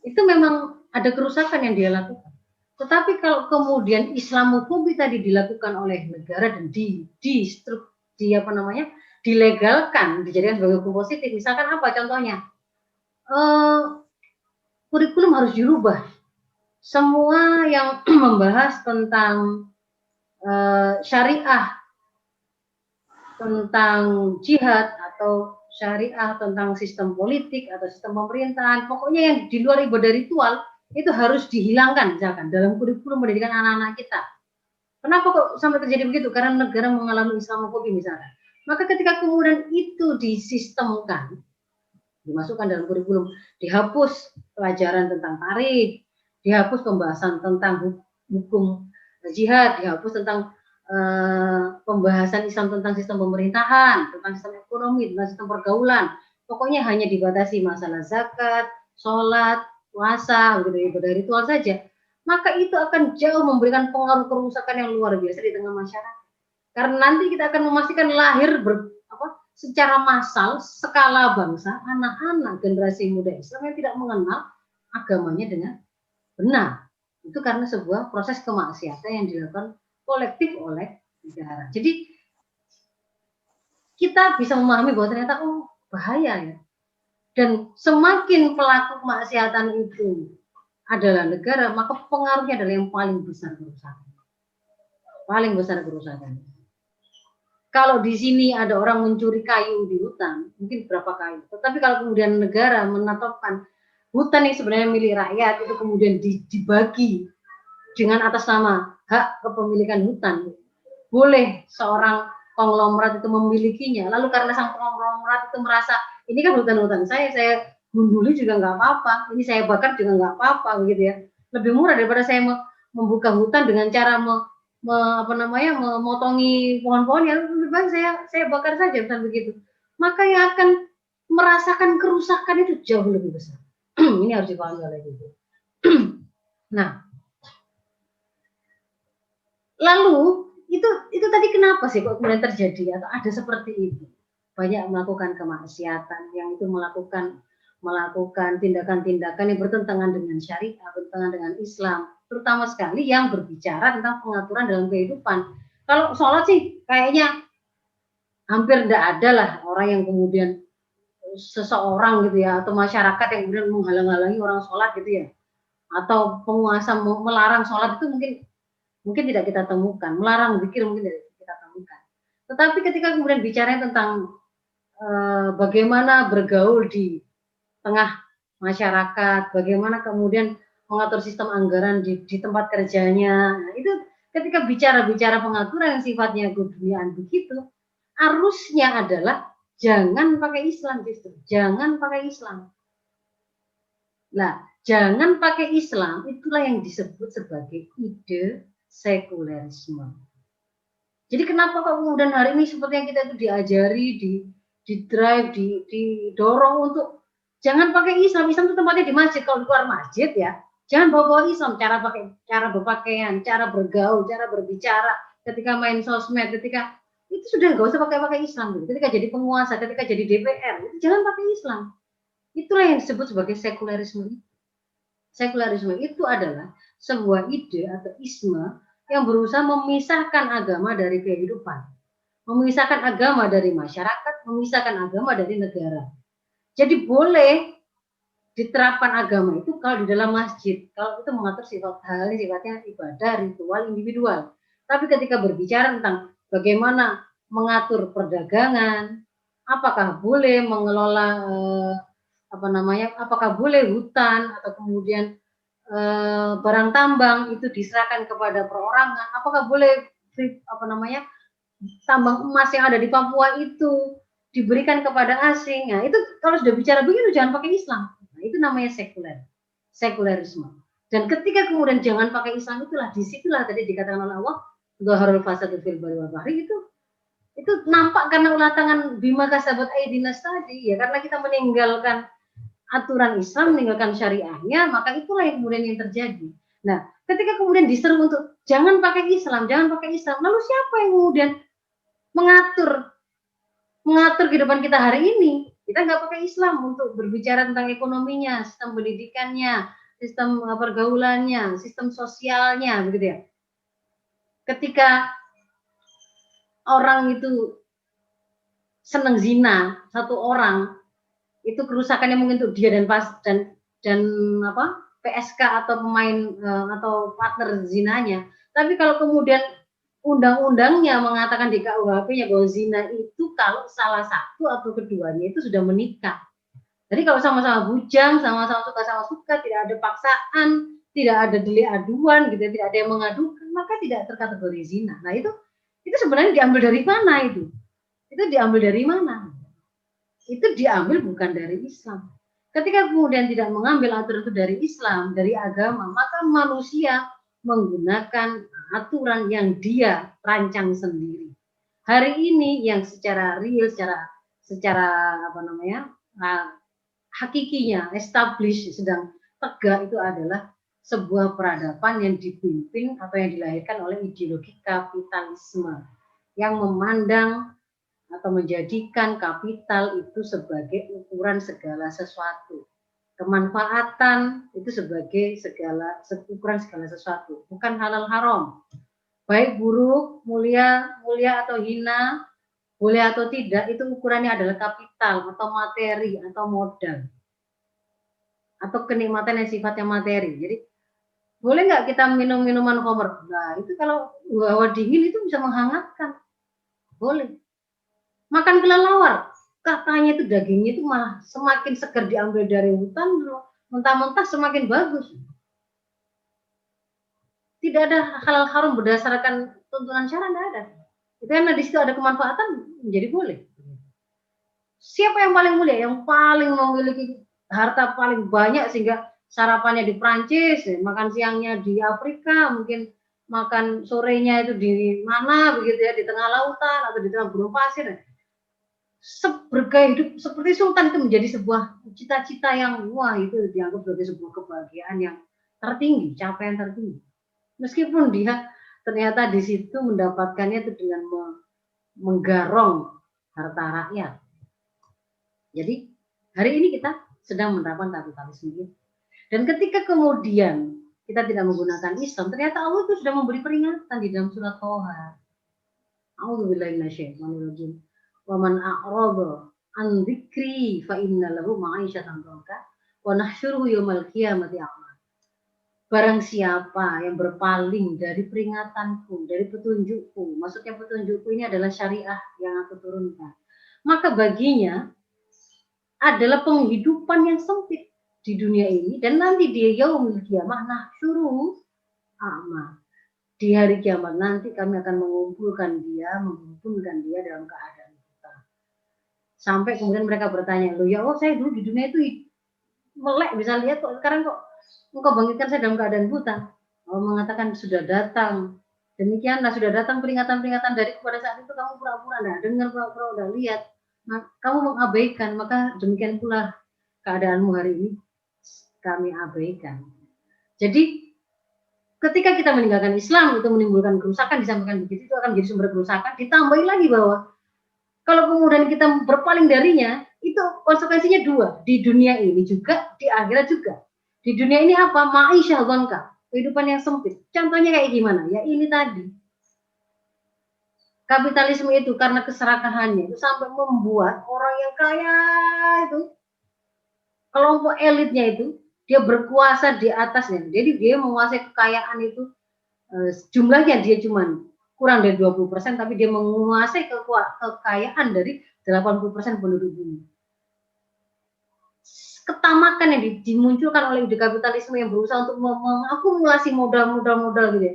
itu memang ada kerusakan yang dia lakukan. Tetapi kalau kemudian Islamofobi tadi dilakukan oleh negara dan dilegalkan, dijadikan sebagai hukum positif, misalkan apa contohnya? Kurikulum harus dirubah. Semua yang membahas tentang syariah, tentang jihad atau syariah, tentang sistem politik atau sistem pemerintahan, pokoknya yang di luar ibadah ritual itu harus dihilangkan misalkan dalam kurikulum pendidikan anak-anak kita. Kenapa kok sampai terjadi begitu? Karena negara mengalami Islamofobi misalkan. Maka ketika kemudian itu disistemkan, dimasukkan dalam kurikulum, dihapus pelajaran tentang tarikh, dihapus pembahasan tentang hukum jihad, dihapus tentang pembahasan Islam tentang sistem pemerintahan, tentang sistem ekonomi, tentang sistem pergaulan. Pokoknya hanya dibatasi masalah zakat, sholat, puasa, gitu, ibadah ritual saja. Maka itu akan jauh memberikan pengaruh kerusakan yang luar biasa di tengah masyarakat. Karena nanti kita akan memastikan lahir secara massal skala bangsa anak-anak generasi muda Islam yang tidak mengenal agamanya dengan benar. Itu karena sebuah proses kemaksiatan yang dilakukan kolektif oleh negara. Jadi kita bisa memahami bahwa ternyata bahaya ya. Dan semakin pelaku kemaksiatan itu adalah negara, maka pengaruhnya adalah yang paling besar kerusakan. Paling besar kerusakan. Kalau di sini ada orang mencuri kayu di hutan, mungkin berapa kayu. Tetapi kalau kemudian negara menetapkan hutan yang sebenarnya milik rakyat itu kemudian dibagi dengan atas nama hak kepemilikan hutan, boleh seorang konglomerat itu memilikinya. Lalu karena sang konglomerat itu merasa ini kan hutan-hutan saya gunduli juga nggak apa-apa, ini saya bakar juga nggak apa-apa, begitu ya. Lebih murah daripada saya membuka hutan dengan cara memotongi pohon-pohon yang lebih baik saya bakar saja, bukan begitu. Maka yang akan merasakan kerusakan itu jauh lebih besar. Ini harus dipahami oleh ibu. Nah, lalu itu tadi kenapa sih kok kemudian terjadi atau ada seperti itu? Banyak melakukan kemaksiatan yang itu melakukan tindakan-tindakan yang bertentangan dengan syariat, bertentangan dengan Islam, terutama sekali yang berbicara tentang pengaturan dalam kehidupan. Kalau sholat sih kayaknya hampir tidak ada lah orang yang kemudian seseorang gitu ya, atau masyarakat yang kemudian menghalang-halangi orang sholat gitu ya, atau penguasa melarang sholat itu mungkin tidak kita temukan, melarang zikir mungkin tidak kita temukan. Tetapi ketika kemudian bicara tentang bagaimana bergaul di tengah masyarakat, bagaimana kemudian mengatur sistem anggaran di tempat kerjanya. Nah, itu ketika bicara pengaturan yang sifatnya keduniaan begitu, arusnya adalah jangan pakai Islam justru, jangan pakai Islam. Nah, jangan pakai Islam itulah yang disebut sebagai ide sekulerisme. Jadi kenapa kok kemudian hari ini seperti yang kita itu diajari, di-drive, didorong untuk jangan pakai Islam. Islam itu tempatnya di masjid. Kalau di luar masjid ya, jangan bawa Islam. Cara berpakaian, cara bergaul, cara berbicara, ketika main sosmed, ketika itu sudah nggak usah pakai Islam. Ketika jadi penguasa, ketika jadi DPR, itu jangan pakai Islam. Itulah yang disebut sebagai sekulerisme. Sekulerisme itu adalah sebuah ide atau isme yang berusaha memisahkan agama dari kehidupan, memisahkan agama dari masyarakat, memisahkan agama dari negara. Jadi boleh diterapkan agama itu kalau di dalam masjid, kalau itu mengatur hal sifatnya ibadah, ritual, individual. Tapi ketika berbicara tentang bagaimana mengatur perdagangan, apakah boleh mengelola apakah boleh hutan atau kemudian barang tambang itu diserahkan kepada perorangan, apakah boleh tambang emas yang ada di Papua itu diberikan kepada asing. Nah, itu kalau sudah bicara begitu jangan pakai Islam. Nah, itu namanya sekulerisme. Dan ketika kemudian jangan pakai Islam disitulah tadi dikatakan oleh Allah, dhaharul fasadu fil barri wal bahri, itu nampak karena ulah tangan bima kasabat aidinas tadi ya, karena kita meninggalkan aturan Islam, meninggalkan syariahnya, maka itulah yang kemudian yang terjadi. Nah, ketika kemudian diseru untuk jangan pakai Islam, lalu siapa yang kemudian mengatur kehidupan kita hari ini? Kita nggak pakai Islam untuk berbicara tentang ekonominya, sistem pendidikannya, sistem pergaulannya, sistem sosialnya, begitu ya. Ketika orang itu senang zina, satu orang itu kerusakannya mungkin untuk dia dan PSK atau pemain atau partner zinanya. Tapi kalau kemudian undang-undangnya mengatakan di KUHP-nya bahwa zina itu kalau salah satu atau keduanya itu sudah menikah. Jadi kalau sama-sama bujang, sama-sama suka, tidak ada paksaan, tidak ada delik aduan, gitu, tidak ada yang mengadukan, maka tidak terkategori zina. Nah itu sebenarnya diambil dari mana itu? Itu diambil dari mana? itu diambil bukan dari Islam. Ketika kemudian tidak mengambil aturan itu dari Islam, dari agama, maka manusia menggunakan aturan yang dia rancang sendiri. Hari ini yang secara real, secara apa namanya, hakikinya established, sedang tegak, itu adalah sebuah peradaban yang dipimpin atau yang dilahirkan oleh ideologi kapitalisme yang memandang atau menjadikan kapital itu sebagai ukuran segala sesuatu. Kemanfaatan itu sebagai ukuran segala sesuatu, bukan halal haram. Baik buruk, mulia atau hina, boleh atau tidak, itu ukurannya adalah kapital atau materi atau modal. Atau kenikmatan yang sifatnya materi. Jadi boleh nggak kita minum minuman khamr? Nah, itu kalau hawa dingin itu bisa menghangatkan. Boleh. Makan kelelawar, katanya itu dagingnya itu malah semakin segar diambil dari hutan, mentah-mentah semakin bagus. Tidak ada halal haram berdasarkan tuntunan syara, tidak ada. Itu karena di situ ada kemanfaatan, menjadi boleh. Siapa yang paling mulia? Yang paling memiliki harta paling banyak sehingga sarapannya di Prancis, makan siangnya di Afrika, mungkin makan sorenya itu di mana begitu ya, di tengah lautan atau di tengah gurun pasir. Bergaya hidup seperti sultan itu menjadi sebuah cita-cita yang wah, itu dianggap sebagai sebuah kebahagiaan yang tertinggi, capaian tertinggi. Meskipun dia ternyata di situ mendapatkannya itu dengan menggarong harta rakyat. Jadi hari ini kita sedang menerapkan kapitalisme. Dan ketika kemudian kita tidak menggunakan Islam, ternyata Allah itu sudah memberi peringatan di dalam surat Thaha. A'udzubillahi minasyaitonirrajim. Wa man a'rada an dzikri fa inna lahu ma'isyatan dhanka wa nahsyuruhu yaumil qiyamati a'ma. Barang siapa yang berpaling dari peringatanku, dari petunjukku, maksudnya petunjukku ini adalah syariah yang aku turunkan, maka baginya adalah penghidupan yang sempit di dunia ini, dan nanti di yaumil qiyamah nahsyuruhu a'ma. Di hari kiamat nanti kami akan mengumpulkan dia dalam keadaan buta. Sampai kemudian mereka bertanya, loh ya Allah, saya dulu di dunia itu melek bisa lihat kok, sekarang kok engkau bangkitkan saya dalam keadaan buta. Allah mengatakan sudah datang, demikianlah sudah datang peringatan-peringatan dari pada saat itu kamu pura-pura enggak dengar, pura-pura udah lihat, nah, kamu mengabaikan, maka demikian pula keadaanmu hari ini kami abaikan. Jadi ketika kita meninggalkan Islam itu menimbulkan kerusakan, disampaikan begitu, itu akan menjadi sumber kerusakan. Ditambahi lagi bahwa kalau kemudian kita berpaling darinya, itu konsekuensinya dua, di dunia ini juga, di akhirat juga. Di dunia ini apa? Ma'isyah dhanka, kehidupan yang sempit. Contohnya kayak gimana? Ya ini tadi. Kapitalisme itu karena keserakahannya itu sampai membuat orang yang kaya itu, kelompok elitnya itu, dia berkuasa di atasnya. Jadi dia menguasai kekayaan itu, jumlahnya dia cuma kurang dari 20%, tapi dia menguasai kekayaan dari 80% penduduk bumi. Ketamakan yang dimunculkan oleh ide kapitalisme yang berusaha untuk mengakumulasi modal gitu ya.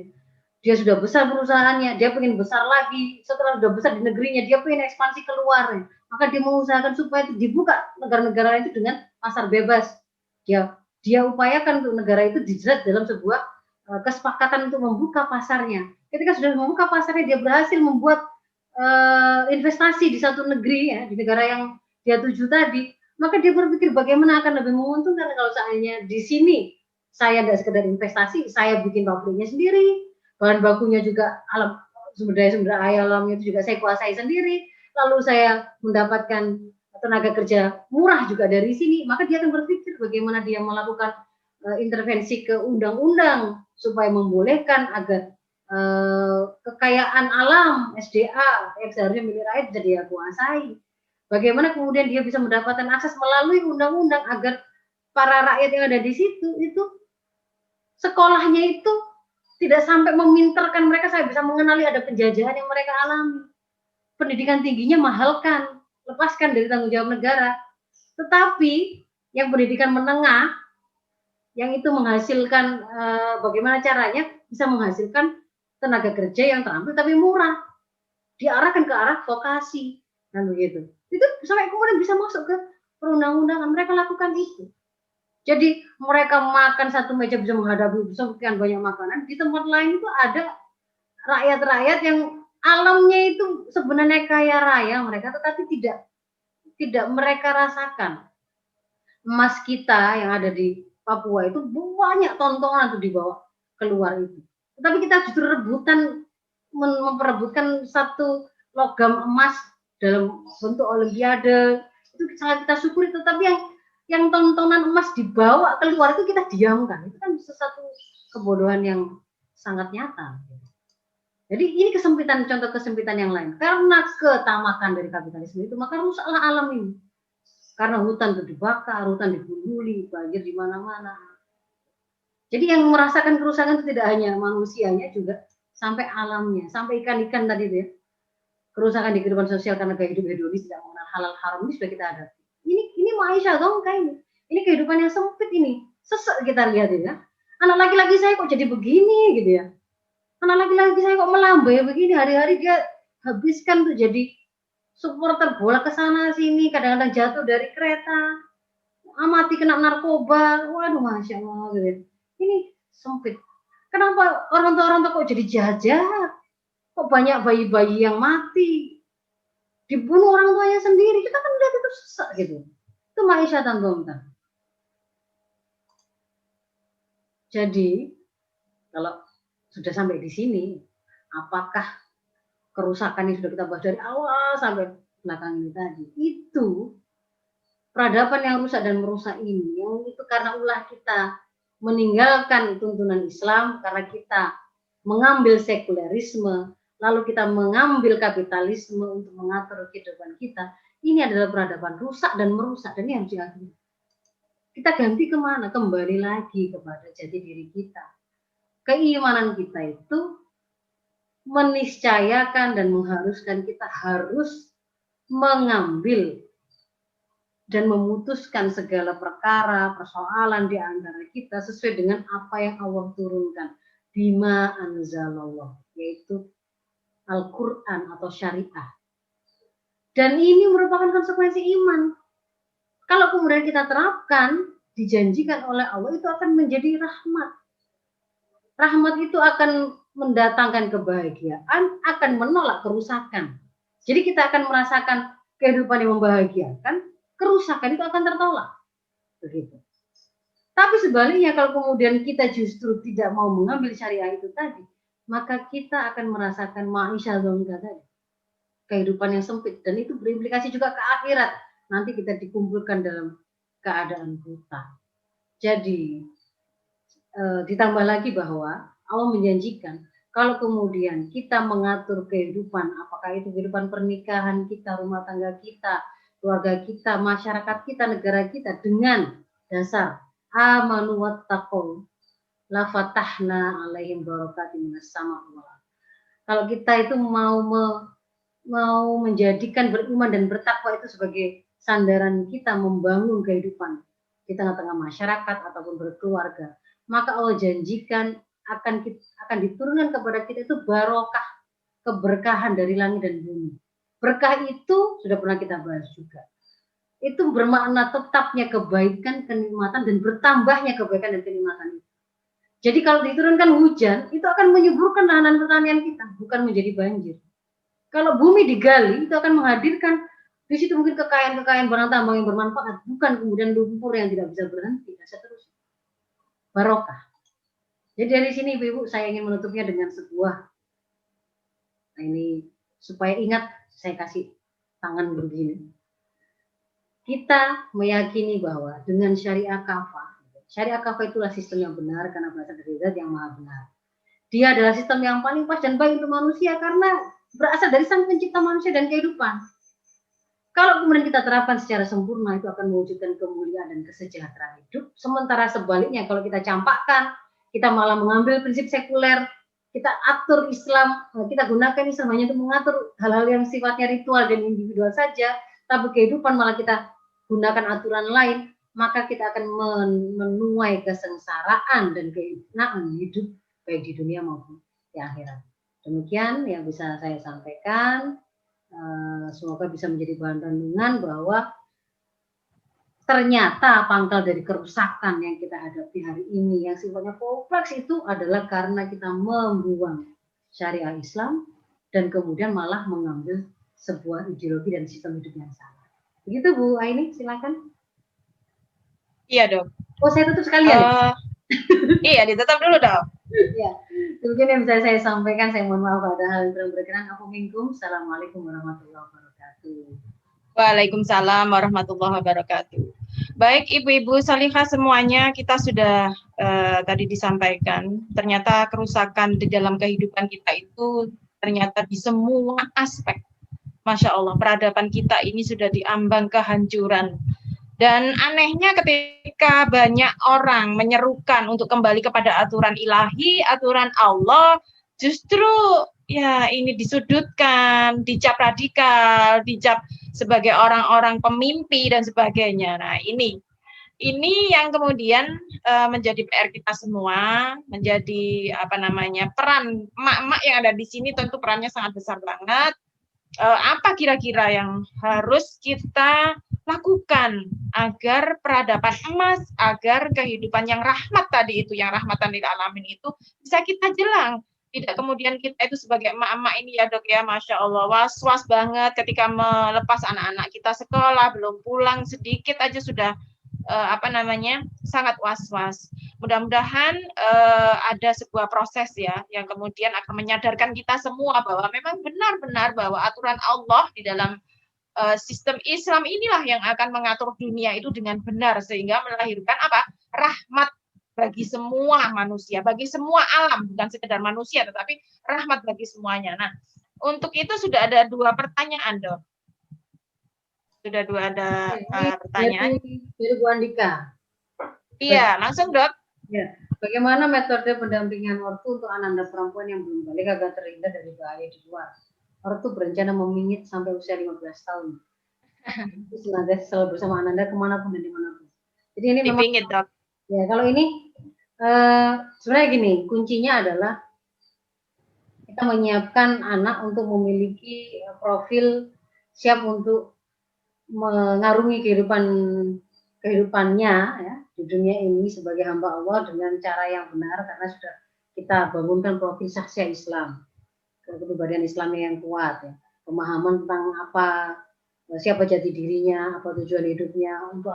Dia sudah besar perusahaannya, dia pengen besar lagi, setelah sudah besar di negerinya, dia pengen ekspansi keluar. Maka dia mengusahakan supaya dibuka negara-negara itu dengan pasar bebas. Dia upayakan untuk negara itu dijerat dalam sebuah kesepakatan untuk membuka pasarnya. Ketika sudah membuka pasarnya, dia berhasil membuat investasi di satu negeri ya, di negara yang dia tuju tadi, maka dia berpikir bagaimana akan lebih menguntungkan kalau seandainya di sini saya tidak sekedar investasi, saya bikin pabriknya sendiri, bahan bakunya juga alam, sumber daya alamnya itu juga saya kuasai sendiri, lalu saya mendapatkan tenaga kerja murah juga dari sini, maka dia akan berpikir bagaimana dia melakukan intervensi ke undang-undang supaya membolehkan agar kekayaan alam SDA yang seharusnya milik rakyat bisa dia kuasai. Bagaimana kemudian dia bisa mendapatkan akses melalui undang-undang agar para rakyat yang ada di situ itu sekolahnya itu tidak sampai meminterkan mereka, saya bisa mengenali ada penjajahan yang mereka alami. Pendidikan tingginya mahalkan, lepaskan dari tanggung jawab negara. Tetapi yang pendidikan menengah, yang itu menghasilkan bagaimana caranya bisa menghasilkan tenaga kerja yang terampil tapi murah, diarahkan ke arah vokasi. Kan begitu. Itu sampai kemudian bisa masuk ke perundang-undangan, mereka lakukan itu. Jadi mereka makan satu meja bisa menghadapi sekian banyak makanan. Di tempat lain itu ada rakyat-rakyat yang alamnya itu sebenarnya kaya raya mereka, tetapi tidak mereka rasakan. Emas kita yang ada di Papua itu banyak tontonan tuh dibawa keluar itu. Tetapi kita justru rebutan memperebutkan satu logam emas dalam bentuk olimpiade, itu sangat kita syukuri. Tetapi yang tontonan emas dibawa keluar itu kita diamkan, itu kan sesuatu kebodohan yang sangat nyata. Jadi ini kesempitan, contoh kesempitan yang lain. Karena ketamakan dari kapitalisme itu, maka rusaklah alam ini. Karena hutan itu dibakar, hutan digunduli, banjir di mana-mana. Jadi yang merasakan kerusakan itu tidak hanya manusianya, juga sampai alamnya, sampai ikan-ikan tadi itu ya. Kerusakan di kehidupan sosial karena gaya hidup hedonis tidak mengenal halal haram ini sudah kita hadapi. Ini maisha dong kayak ini kehidupan yang sempit ini. Sesek kita lihat ya. Anak laki-laki saya kok jadi begini gitu ya. Anak laki-laki saya kok melambai begini, hari-hari dia habiskan tuh jadi supporter bola ke sana sini, kadang-kadang jatuh dari kereta, mati kena narkoba. Waduh, masya Allah gitu. Ini sempit. Kenapa orang tua kok jadi jahat? Kok banyak bayi-bayi yang mati? Dibunuh orang tuanya sendiri. Kita kan lihat itu sesak gitu. Itu maisha tanpa. Jadi kalau sudah sampai di sini, apakah kerusakan yang sudah kita bahas dari awal sampai belakang ini tadi, itu peradaban yang rusak dan merusak ini, yang itu karena ulah kita meninggalkan tuntunan Islam, karena kita mengambil sekulerisme, lalu kita mengambil kapitalisme untuk mengatur kehidupan kita, ini adalah peradaban rusak dan merusak, dan ini harus diakhiri. Kita ganti kemana? Kembali lagi kepada jati diri kita. Keimanan kita itu meniscayakan dan mengharuskan kita harus mengambil dan memutuskan segala perkara, persoalan di antara kita sesuai dengan apa yang Allah turunkan. Bima anzalallah, yaitu Al-Quran atau syariah. Dan ini merupakan konsekuensi iman. Kalau kemudian kita terapkan, dijanjikan oleh Allah, itu akan menjadi rahmat. Rahmat itu akan mendatangkan kebahagiaan, akan menolak kerusakan. Jadi kita akan merasakan kehidupan yang membahagiakan, kerusakan itu akan tertolak. Begitu. Tapi sebaliknya kalau kemudian kita justru tidak mau mengambil syariah itu tadi, maka kita akan merasakan maisha dzonka tadi. Kehidupan yang sempit, dan itu berimplikasi juga ke akhirat. Nanti kita dikumpulkan dalam keadaan buta. Jadi ditambah lagi bahwa Allah menjanjikan kalau kemudian kita mengatur kehidupan, apakah itu kehidupan pernikahan kita, rumah tangga kita, keluarga kita, masyarakat kita, negara kita dengan dasar amanu wattaqu la fatahna alaihim barakatin minas sama wal ardh. Kalau kita itu mau menjadikan beriman dan bertakwa itu sebagai sandaran kita membangun kehidupan di tengah-tengah masyarakat ataupun berkeluarga, maka Allah janjikan akan diturunkan kepada kita itu barokah, keberkahan dari langit dan bumi. Berkah itu sudah pernah kita bahas juga. Itu bermakna tetapnya kebaikan, kenikmatan, dan bertambahnya kebaikan dan kenikmatan itu. Jadi kalau diturunkan hujan, itu akan menyuburkan lahan pertanian kita, bukan menjadi banjir. Kalau bumi digali, itu akan menghadirkan di situ mungkin kekayaan barang tambang yang bermanfaat, bukan kemudian lumpur yang tidak bisa berhenti dan seterusnya. Barokah. Jadi dari sini Ibu-ibu saya ingin menutupnya dengan sebuah, nah ini supaya ingat saya kasih tangan begini. Kita meyakini bahwa dengan syariah kafah itulah sistem yang benar karena berasal dari Zat yang Maha Benar. Dia adalah sistem yang paling pas dan baik untuk manusia karena berasal dari Sang Pencipta manusia dan kehidupan. Kalau kemudian kita terapkan secara sempurna, itu akan mewujudkan kemuliaan dan kesejahteraan hidup. Sementara sebaliknya, kalau kita campakkan, kita malah mengambil prinsip sekuler, kita atur Islam, kita gunakan Islam hanya untuk mengatur hal-hal yang sifatnya ritual dan individual saja, tapi kehidupan malah kita gunakan aturan lain, maka kita akan menuai kesengsaraan dan kehinaan hidup, baik di dunia maupun di akhirat. Demikian yang bisa saya sampaikan. Semoga bisa menjadi bahan renungan bahwa ternyata pangkal dari kerusakan yang kita hadapi hari ini yang sifatnya kompleks itu adalah karena kita membuang syariah Islam dan kemudian malah mengambil sebuah ideologi dan sistem hidup yang salah. Begitu Bu Aini, silakan. Iya dok. Oh saya tutup sekalian. Iya ditutup dulu dok. Ya, mungkin yang bisa saya sampaikan, saya mohon maaf ada hal yang kurang berkenan. Assalamualaikum warahmatullahi wabarakatuh. Waalaikumsalam warahmatullahi wabarakatuh. Baik ibu-ibu salihah semuanya, kita sudah tadi disampaikan, ternyata kerusakan di dalam kehidupan kita itu ternyata di semua aspek. Masya Allah, peradaban kita ini sudah diambang kehancuran. Dan anehnya ketika banyak orang menyerukan untuk kembali kepada aturan ilahi, aturan Allah, justru ya ini disudutkan, dicap radikal, dicap sebagai orang-orang pemimpi dan sebagainya. Nah, ini yang kemudian menjadi PR kita semua, menjadi peran emak-emak yang ada di sini tentu perannya sangat besar banget. Apa kira-kira yang harus kita lakukan agar peradaban emas, agar kehidupan yang rahmat tadi itu, yang rahmatan lil alamin itu bisa kita jelang. Tidak kemudian kita itu sebagai emak-emak ini ya dok ya, Masya Allah, was-was banget ketika melepas anak-anak kita sekolah, belum pulang sedikit aja sudah sangat was-was. Mudah-mudahan ada sebuah proses ya yang kemudian akan menyadarkan kita semua bahwa memang benar-benar bahwa aturan Allah di dalam sistem Islam inilah yang akan mengatur dunia itu dengan benar sehingga melahirkan rahmat bagi semua manusia, bagi semua alam, bukan sekedar manusia tetapi rahmat bagi semuanya. Nah, untuk itu sudah ada 2 pertanyaan dok. Sudah 2 ada pertanyaan. Dari Bu Andika. Iya, langsung dok. Ya. Bagaimana metode pendampingan ortu untuk anak perempuan yang belum balik agar terhindar dari bahaya di luar? Ortu berencana memingit sampai usia 15 tahun. Senada selalu bersama Ananda kemanapun dan dimanapun. Jadi ini dipingit memang, dok. Ya kalau ini sebenarnya gini, kuncinya adalah kita menyiapkan anak untuk memiliki profil siap untuk mengarungi kehidupannya ya di dunia ini sebagai hamba Allah dengan cara yang benar karena sudah kita bangunkan profil saksi Islam, kepribadian Islam yang kuat ya, pemahaman tentang siapa jati dirinya, apa tujuan hidupnya, untuk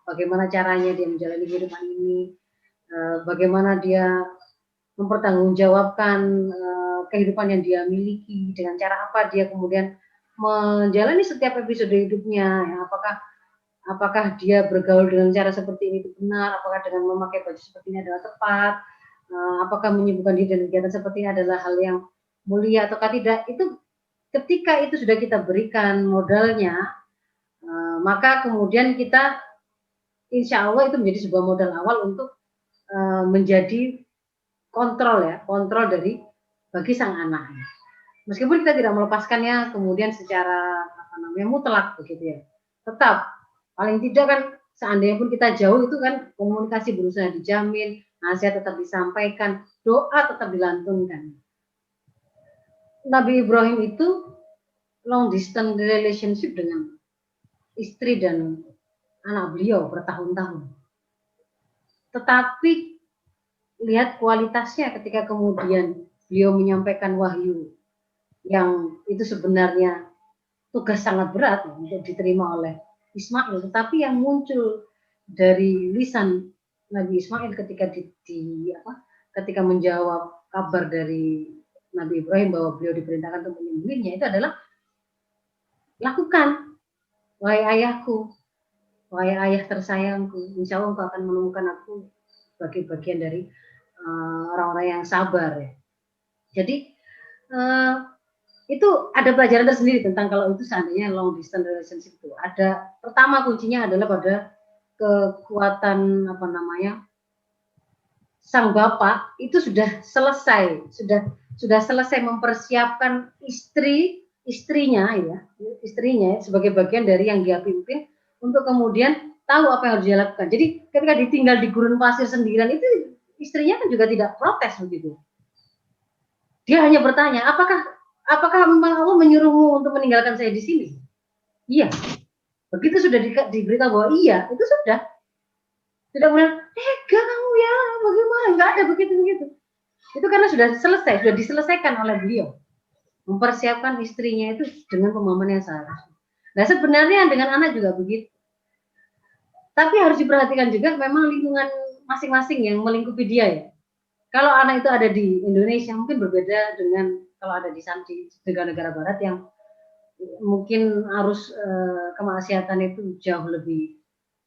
bagaimana caranya dia menjalani kehidupan ini, bagaimana dia mempertanggungjawabkan kehidupan yang dia miliki, dengan cara apa dia kemudian menjalani setiap episode hidupnya, ya, apakah dia bergaul dengan cara seperti ini itu benar, apakah dengan memakai baju seperti ini adalah tepat, apakah menyibukkan diri dan kegiatan seperti ini adalah hal yang mulia ataukah tidak. Itu ketika itu sudah kita berikan modalnya, maka kemudian kita insya Allah itu menjadi sebuah modal awal untuk menjadi kontrol dari bagi sang anak. Meskipun kita tidak melepaskannya kemudian secara mutlak begitu ya. Tetap paling tidak kan seandainya pun kita jauh itu kan komunikasi berusaha dijamin, nasihat tetap disampaikan, doa tetap dilantunkan. Nabi Ibrahim itu long distance relationship dengan istri dan anak beliau bertahun-tahun. Tetapi lihat kualitasnya ketika kemudian beliau menyampaikan wahyu yang itu sebenarnya tugas sangat berat untuk diterima oleh Ismail, tetapi yang muncul dari lisan Nabi Ismail ketika ketika menjawab kabar dari Nabi Ibrahim bahwa beliau diperintahkan untuk menyembelihnya itu adalah lakukan, wahai ayahku, wahai ayah tersayangku, insya Allah engkau akan menemukan aku sebagai bagian dari orang-orang yang sabar ya. Jadi itu ada pelajaran tersendiri tentang kalau itu seandainya long distance relationship itu. Ada pertama kuncinya adalah pada kekuatan sang bapak itu sudah selesai mempersiapkan istrinya sebagai bagian dari yang dia pimpin untuk kemudian tahu apa yang harus dia lakukan. Jadi ketika ditinggal di gurun pasir sendirian itu istrinya kan juga tidak protes begitu. Dia hanya bertanya, apakah memang Allah menyuruhmu untuk meninggalkan saya di sini? Iya. Begitu sudah diberitahu bahwa iya, itu sudah. Tidak kemudian, kamu ya, bagaimana? Enggak ada begitu-begitu. Itu karena sudah selesai, sudah diselesaikan oleh beliau. Mempersiapkan istrinya itu dengan pemahaman yang seharusnya. Nah sebenarnya dengan anak juga begitu. Tapi harus diperhatikan juga memang lingkungan masing-masing yang melingkupi dia ya. Kalau anak itu ada di Indonesia mungkin berbeda dengan kalau ada di negara-negara barat yang mungkin arus kemaksiatan itu jauh lebih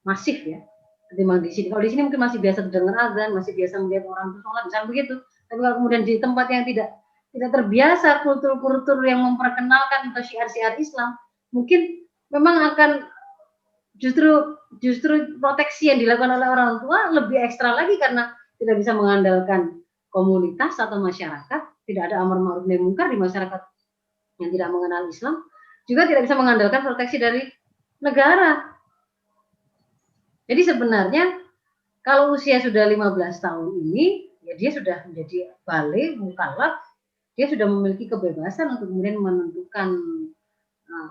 masif ya ketimbang di sini. Kalau di sini mungkin masih biasa dengar azan, masih biasa melihat orang sholat, misalnya begitu. Tapi kalau kemudian di tempat yang tidak terbiasa kultur-kultur yang memperkenalkan atau syiar-syiar Islam, mungkin memang akan justru proteksi yang dilakukan oleh orang tua lebih ekstra lagi karena tidak bisa mengandalkan komunitas atau masyarakat, tidak ada amar ma'ruf nahi munkar di masyarakat yang tidak mengenal Islam, juga tidak bisa mengandalkan proteksi dari negara. Jadi sebenarnya kalau usia sudah 15 tahun ini, ya dia sudah menjadi baligh, mukallaf, dia sudah memiliki kebebasan untuk kemudian menentukan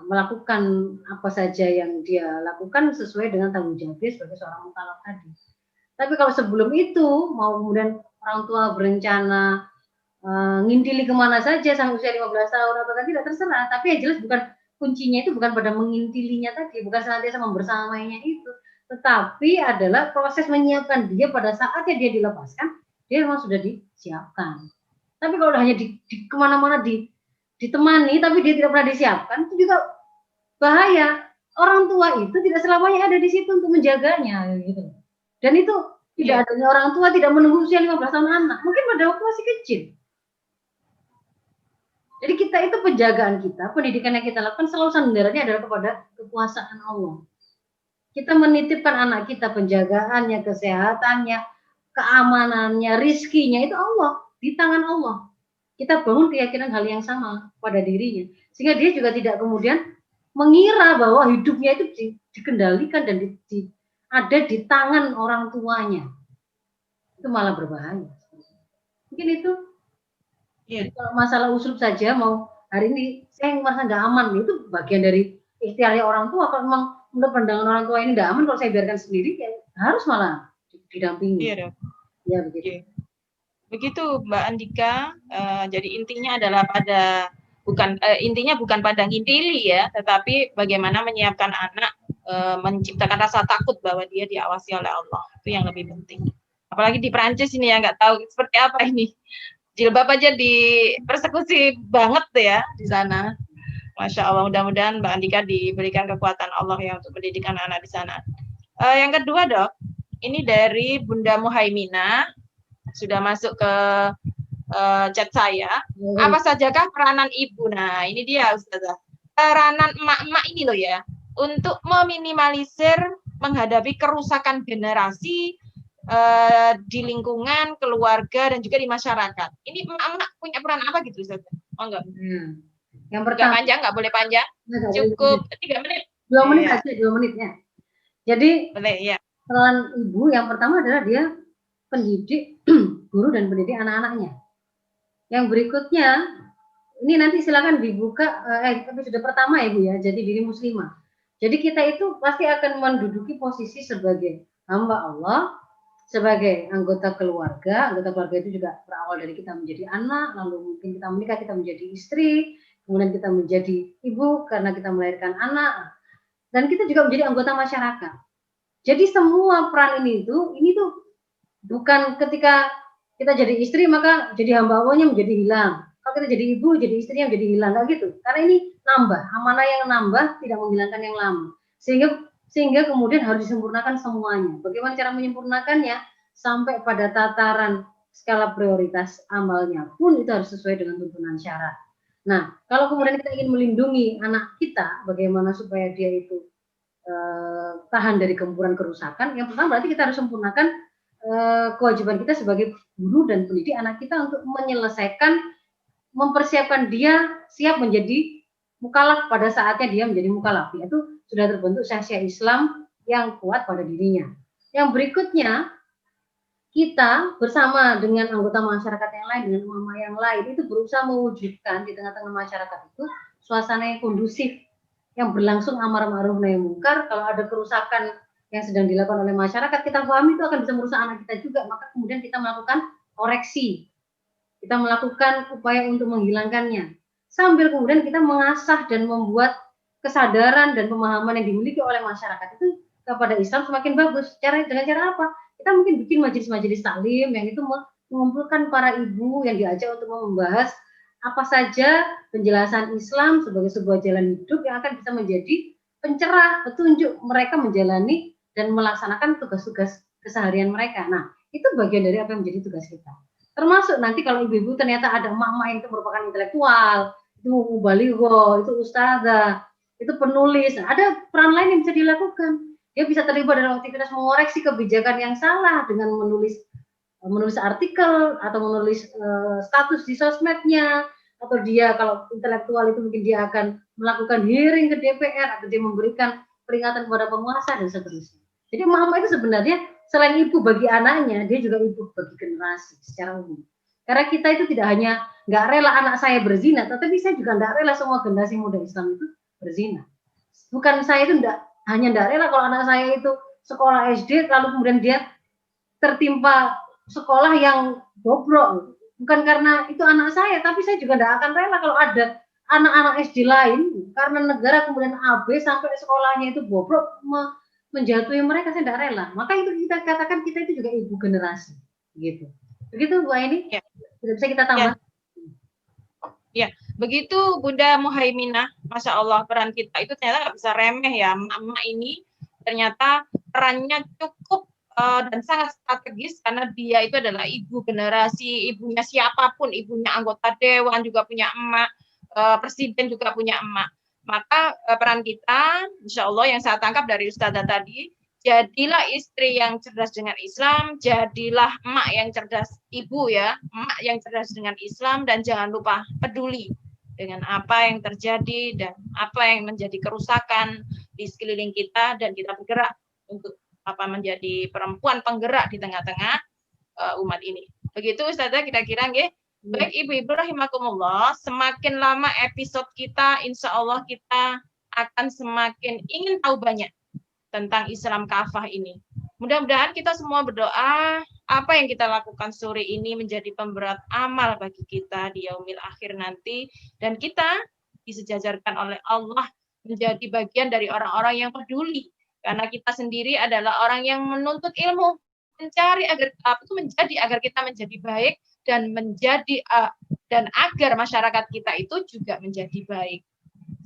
melakukan apa saja yang dia lakukan sesuai dengan tanggung jawabnya sebagai seorang mukallaf tadi. Tapi kalau sebelum itu mau kemudian orang tua berencana ngintili kemana saja sampai usia 15 tahun atau tidak terserah, tapi yang jelas bukan kuncinya itu bukan pada mengintilinya tadi, bukan senantiasa membersamainya itu, tetapi adalah proses menyiapkan dia pada saatnya dia dilepaskan, dia memang sudah disiapkan. Tapi kalau hanya di kemana-mana ditemani tapi dia tidak pernah disiapkan, itu juga bahaya. Orang tua itu tidak selamanya ada di situ untuk menjaganya gitu. Dan itu tidak adanya orang tua tidak menunggu usia 15 tahun anak, mungkin pada waktu masih kecil. Jadi kita itu penjagaan kita, pendidikan yang kita lakukan selalu sandarannya adalah kepada kekuasaan Allah. Kita menitipkan anak kita penjagaannya, kesehatannya, keamanannya, rizkinya itu Allah, di tangan Allah. Kita bangun keyakinan hal yang sama pada dirinya. Sehingga dia juga tidak kemudian mengira bahwa hidupnya itu dikendalikan dan ada di tangan orang tuanya. Itu malah berbahaya. Mungkin itu. Jadi kalau masalah usul saja mau hari ini saya merasa nggak aman, itu bagian dari ikhtiarnya orang tua. Kalau memang menurut pandangan orang tua ini nggak aman, kalau saya biarkan sendiri, ya harus malah didampingi. Iya, ya begitu. Begitu Mbak Andika. Jadi intinya adalah intinya bukan pada ngintili ya, tetapi bagaimana menyiapkan anak, menciptakan rasa takut bahwa dia diawasi oleh Allah. Itu yang lebih penting. Apalagi di Perancis ini ya, nggak tahu seperti apa ini. Jilbab aja dipersekusi banget ya di sana. Masya Allah, mudah-mudahan Mbak Andika diberikan kekuatan Allah ya untuk pendidikan anak di sana. Yang kedua Dok, ini dari Bunda Muhaimina, sudah masuk ke chat saya. Apa sajakah peranan ibu? Nah ini dia Ustazah. Peranan emak-emak ini loh ya, untuk meminimalisir menghadapi kerusakan generasi di lingkungan, keluarga, dan juga di masyarakat. Ini emak-emak punya peran apa gitu Ustazah? Oh enggak? Yang pertama, nggak boleh panjang, cukup 3 menit. 2 menit aja, 2 menit ya. Jadi boleh, ya. Peran ibu yang pertama adalah dia pendidik, guru dan pendidik anak-anaknya. Yang berikutnya, ini nanti silakan dibuka episode pertama ya Bu ya, jadi diri muslimah. Jadi kita itu pasti akan menduduki posisi sebagai hamba Allah, sebagai anggota keluarga itu juga berawal dari kita menjadi anak, lalu mungkin kita menikah, kita menjadi istri, kemudian kita menjadi ibu karena kita melahirkan anak, dan kita juga menjadi anggota masyarakat. Jadi semua peran ini tuh bukan ketika kita jadi istri maka jadi hamba Allahnya menjadi hilang. Kalau kita jadi ibu, jadi istrinya menjadi hilang, nggak gitu. Karena ini nambah, amanah yang nambah tidak menghilangkan yang lama. Sehingga kemudian harus disempurnakan semuanya. Bagaimana cara menyempurnakannya? Sampai pada tataran skala prioritas amalnya pun itu harus sesuai dengan tuntunan syara. Nah, kalau kemudian kita ingin melindungi anak kita, bagaimana supaya dia itu tahan dari gempuran kerusakan, yang pertama berarti kita harus sempurnakan kewajiban kita sebagai guru dan pendidik anak kita untuk menyelesaikan, mempersiapkan dia siap menjadi mukallaf pada saatnya dia menjadi mukallaf. Itu sudah terbentuk syahsiah Islam yang kuat pada dirinya. Yang berikutnya kita bersama dengan anggota masyarakat yang lain, dengan mama yang lain, itu berusaha mewujudkan di tengah-tengah masyarakat itu suasana yang kondusif, yang berlangsung amar ma'ruf nahi munkar. Kalau ada kerusakan yang sedang dilakukan oleh masyarakat, kita pahami itu akan bisa merusak anak kita juga, maka kemudian kita melakukan koreksi, kita melakukan upaya untuk menghilangkannya, sambil kemudian kita mengasah dan membuat kesadaran dan pemahaman yang dimiliki oleh masyarakat itu kepada Islam semakin bagus. Dengan cara apa? Kita mungkin bikin majelis-majelis taklim yang itu mengumpulkan para ibu yang diajak untuk membahas apa saja penjelasan Islam sebagai sebuah jalan hidup yang akan bisa menjadi pencerah, petunjuk mereka menjalani dan melaksanakan tugas-tugas keseharian mereka. Nah, itu bagian dari apa yang menjadi tugas kita. Termasuk nanti kalau ibu-ibu ternyata ada emak-emak yang itu merupakan intelektual, itu mubaligho, itu ustazah, itu penulis, ada peran lain yang bisa dilakukan. Dia bisa terlibat dalam aktivitas mengoreksi kebijakan yang salah dengan menulis artikel atau menulis status di sosmednya, atau dia kalau intelektual itu mungkin dia akan melakukan hearing ke DPR, atau dia memberikan peringatan kepada penguasa dan seterusnya. Jadi mama itu sebenarnya selain ibu bagi anaknya, dia juga ibu bagi generasi secara umum. Karena kita itu tidak hanya nggak rela anak saya berzina, tetapi saya juga nggak rela semua generasi muda Islam itu berzina. Bukan saya itu hanya nggak rela kalau anak saya itu sekolah SD, lalu kemudian dia tertimpa sekolah yang bobrok. Bukan karena itu anak saya, tapi saya juga nggak akan rela kalau ada anak-anak SD lain, karena negara kemudian AB sampai sekolahnya itu bobrok, menjatuhi mereka, saya tidak rela. Maka itu kita katakan kita itu juga ibu generasi, gitu. Begitu Bu Aini? Ya. Tidak bisa kita tambah? Ya, begitu Bunda Muhaiminah, Masya Allah peran kita itu ternyata nggak bisa remeh ya. Mama ini ternyata perannya cukup dan sangat strategis karena dia itu adalah ibu generasi, ibunya siapapun, ibunya anggota dewan juga punya emak, presiden juga punya emak. Maka peran kita, insya Allah yang saya tangkap dari Ustazah tadi, jadilah istri yang cerdas dengan Islam, jadilah emak yang cerdas, ibu ya, emak yang cerdas dengan Islam, dan jangan lupa peduli dengan apa yang terjadi dan apa yang menjadi kerusakan di sekeliling kita, dan kita bergerak untuk menjadi perempuan penggerak di tengah-tengah umat ini. Begitu Ustazah kira-kira nggih. Baik Ibu-ibu rahimakumullah, semakin lama episode kita, insya Allah kita akan semakin ingin tahu banyak tentang Islam kafah ini. Mudah-mudahan kita semua berdoa apa yang kita lakukan sore ini menjadi pemberat amal bagi kita di yaumil akhir nanti, dan kita disejajarkan oleh Allah menjadi bagian dari orang-orang yang peduli, karena kita sendiri adalah orang yang menuntut ilmu, mencari agar kita menjadi baik dan dan agar masyarakat kita itu juga menjadi baik.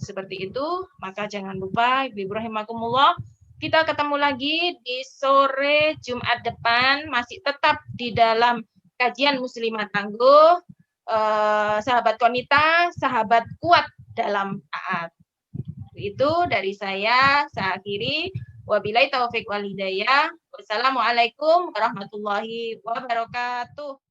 Seperti itu, maka jangan lupa Ibu rahimakumullah, kita ketemu lagi di sore Jumat depan, masih tetap di dalam kajian Muslimah Tangguh, sahabat Konita, sahabat kuat dalam taat. Itu dari saya akhiri. Wabillahi taufiq wal hidayah. Wassalamualaikum warahmatullahi wabarakatuh.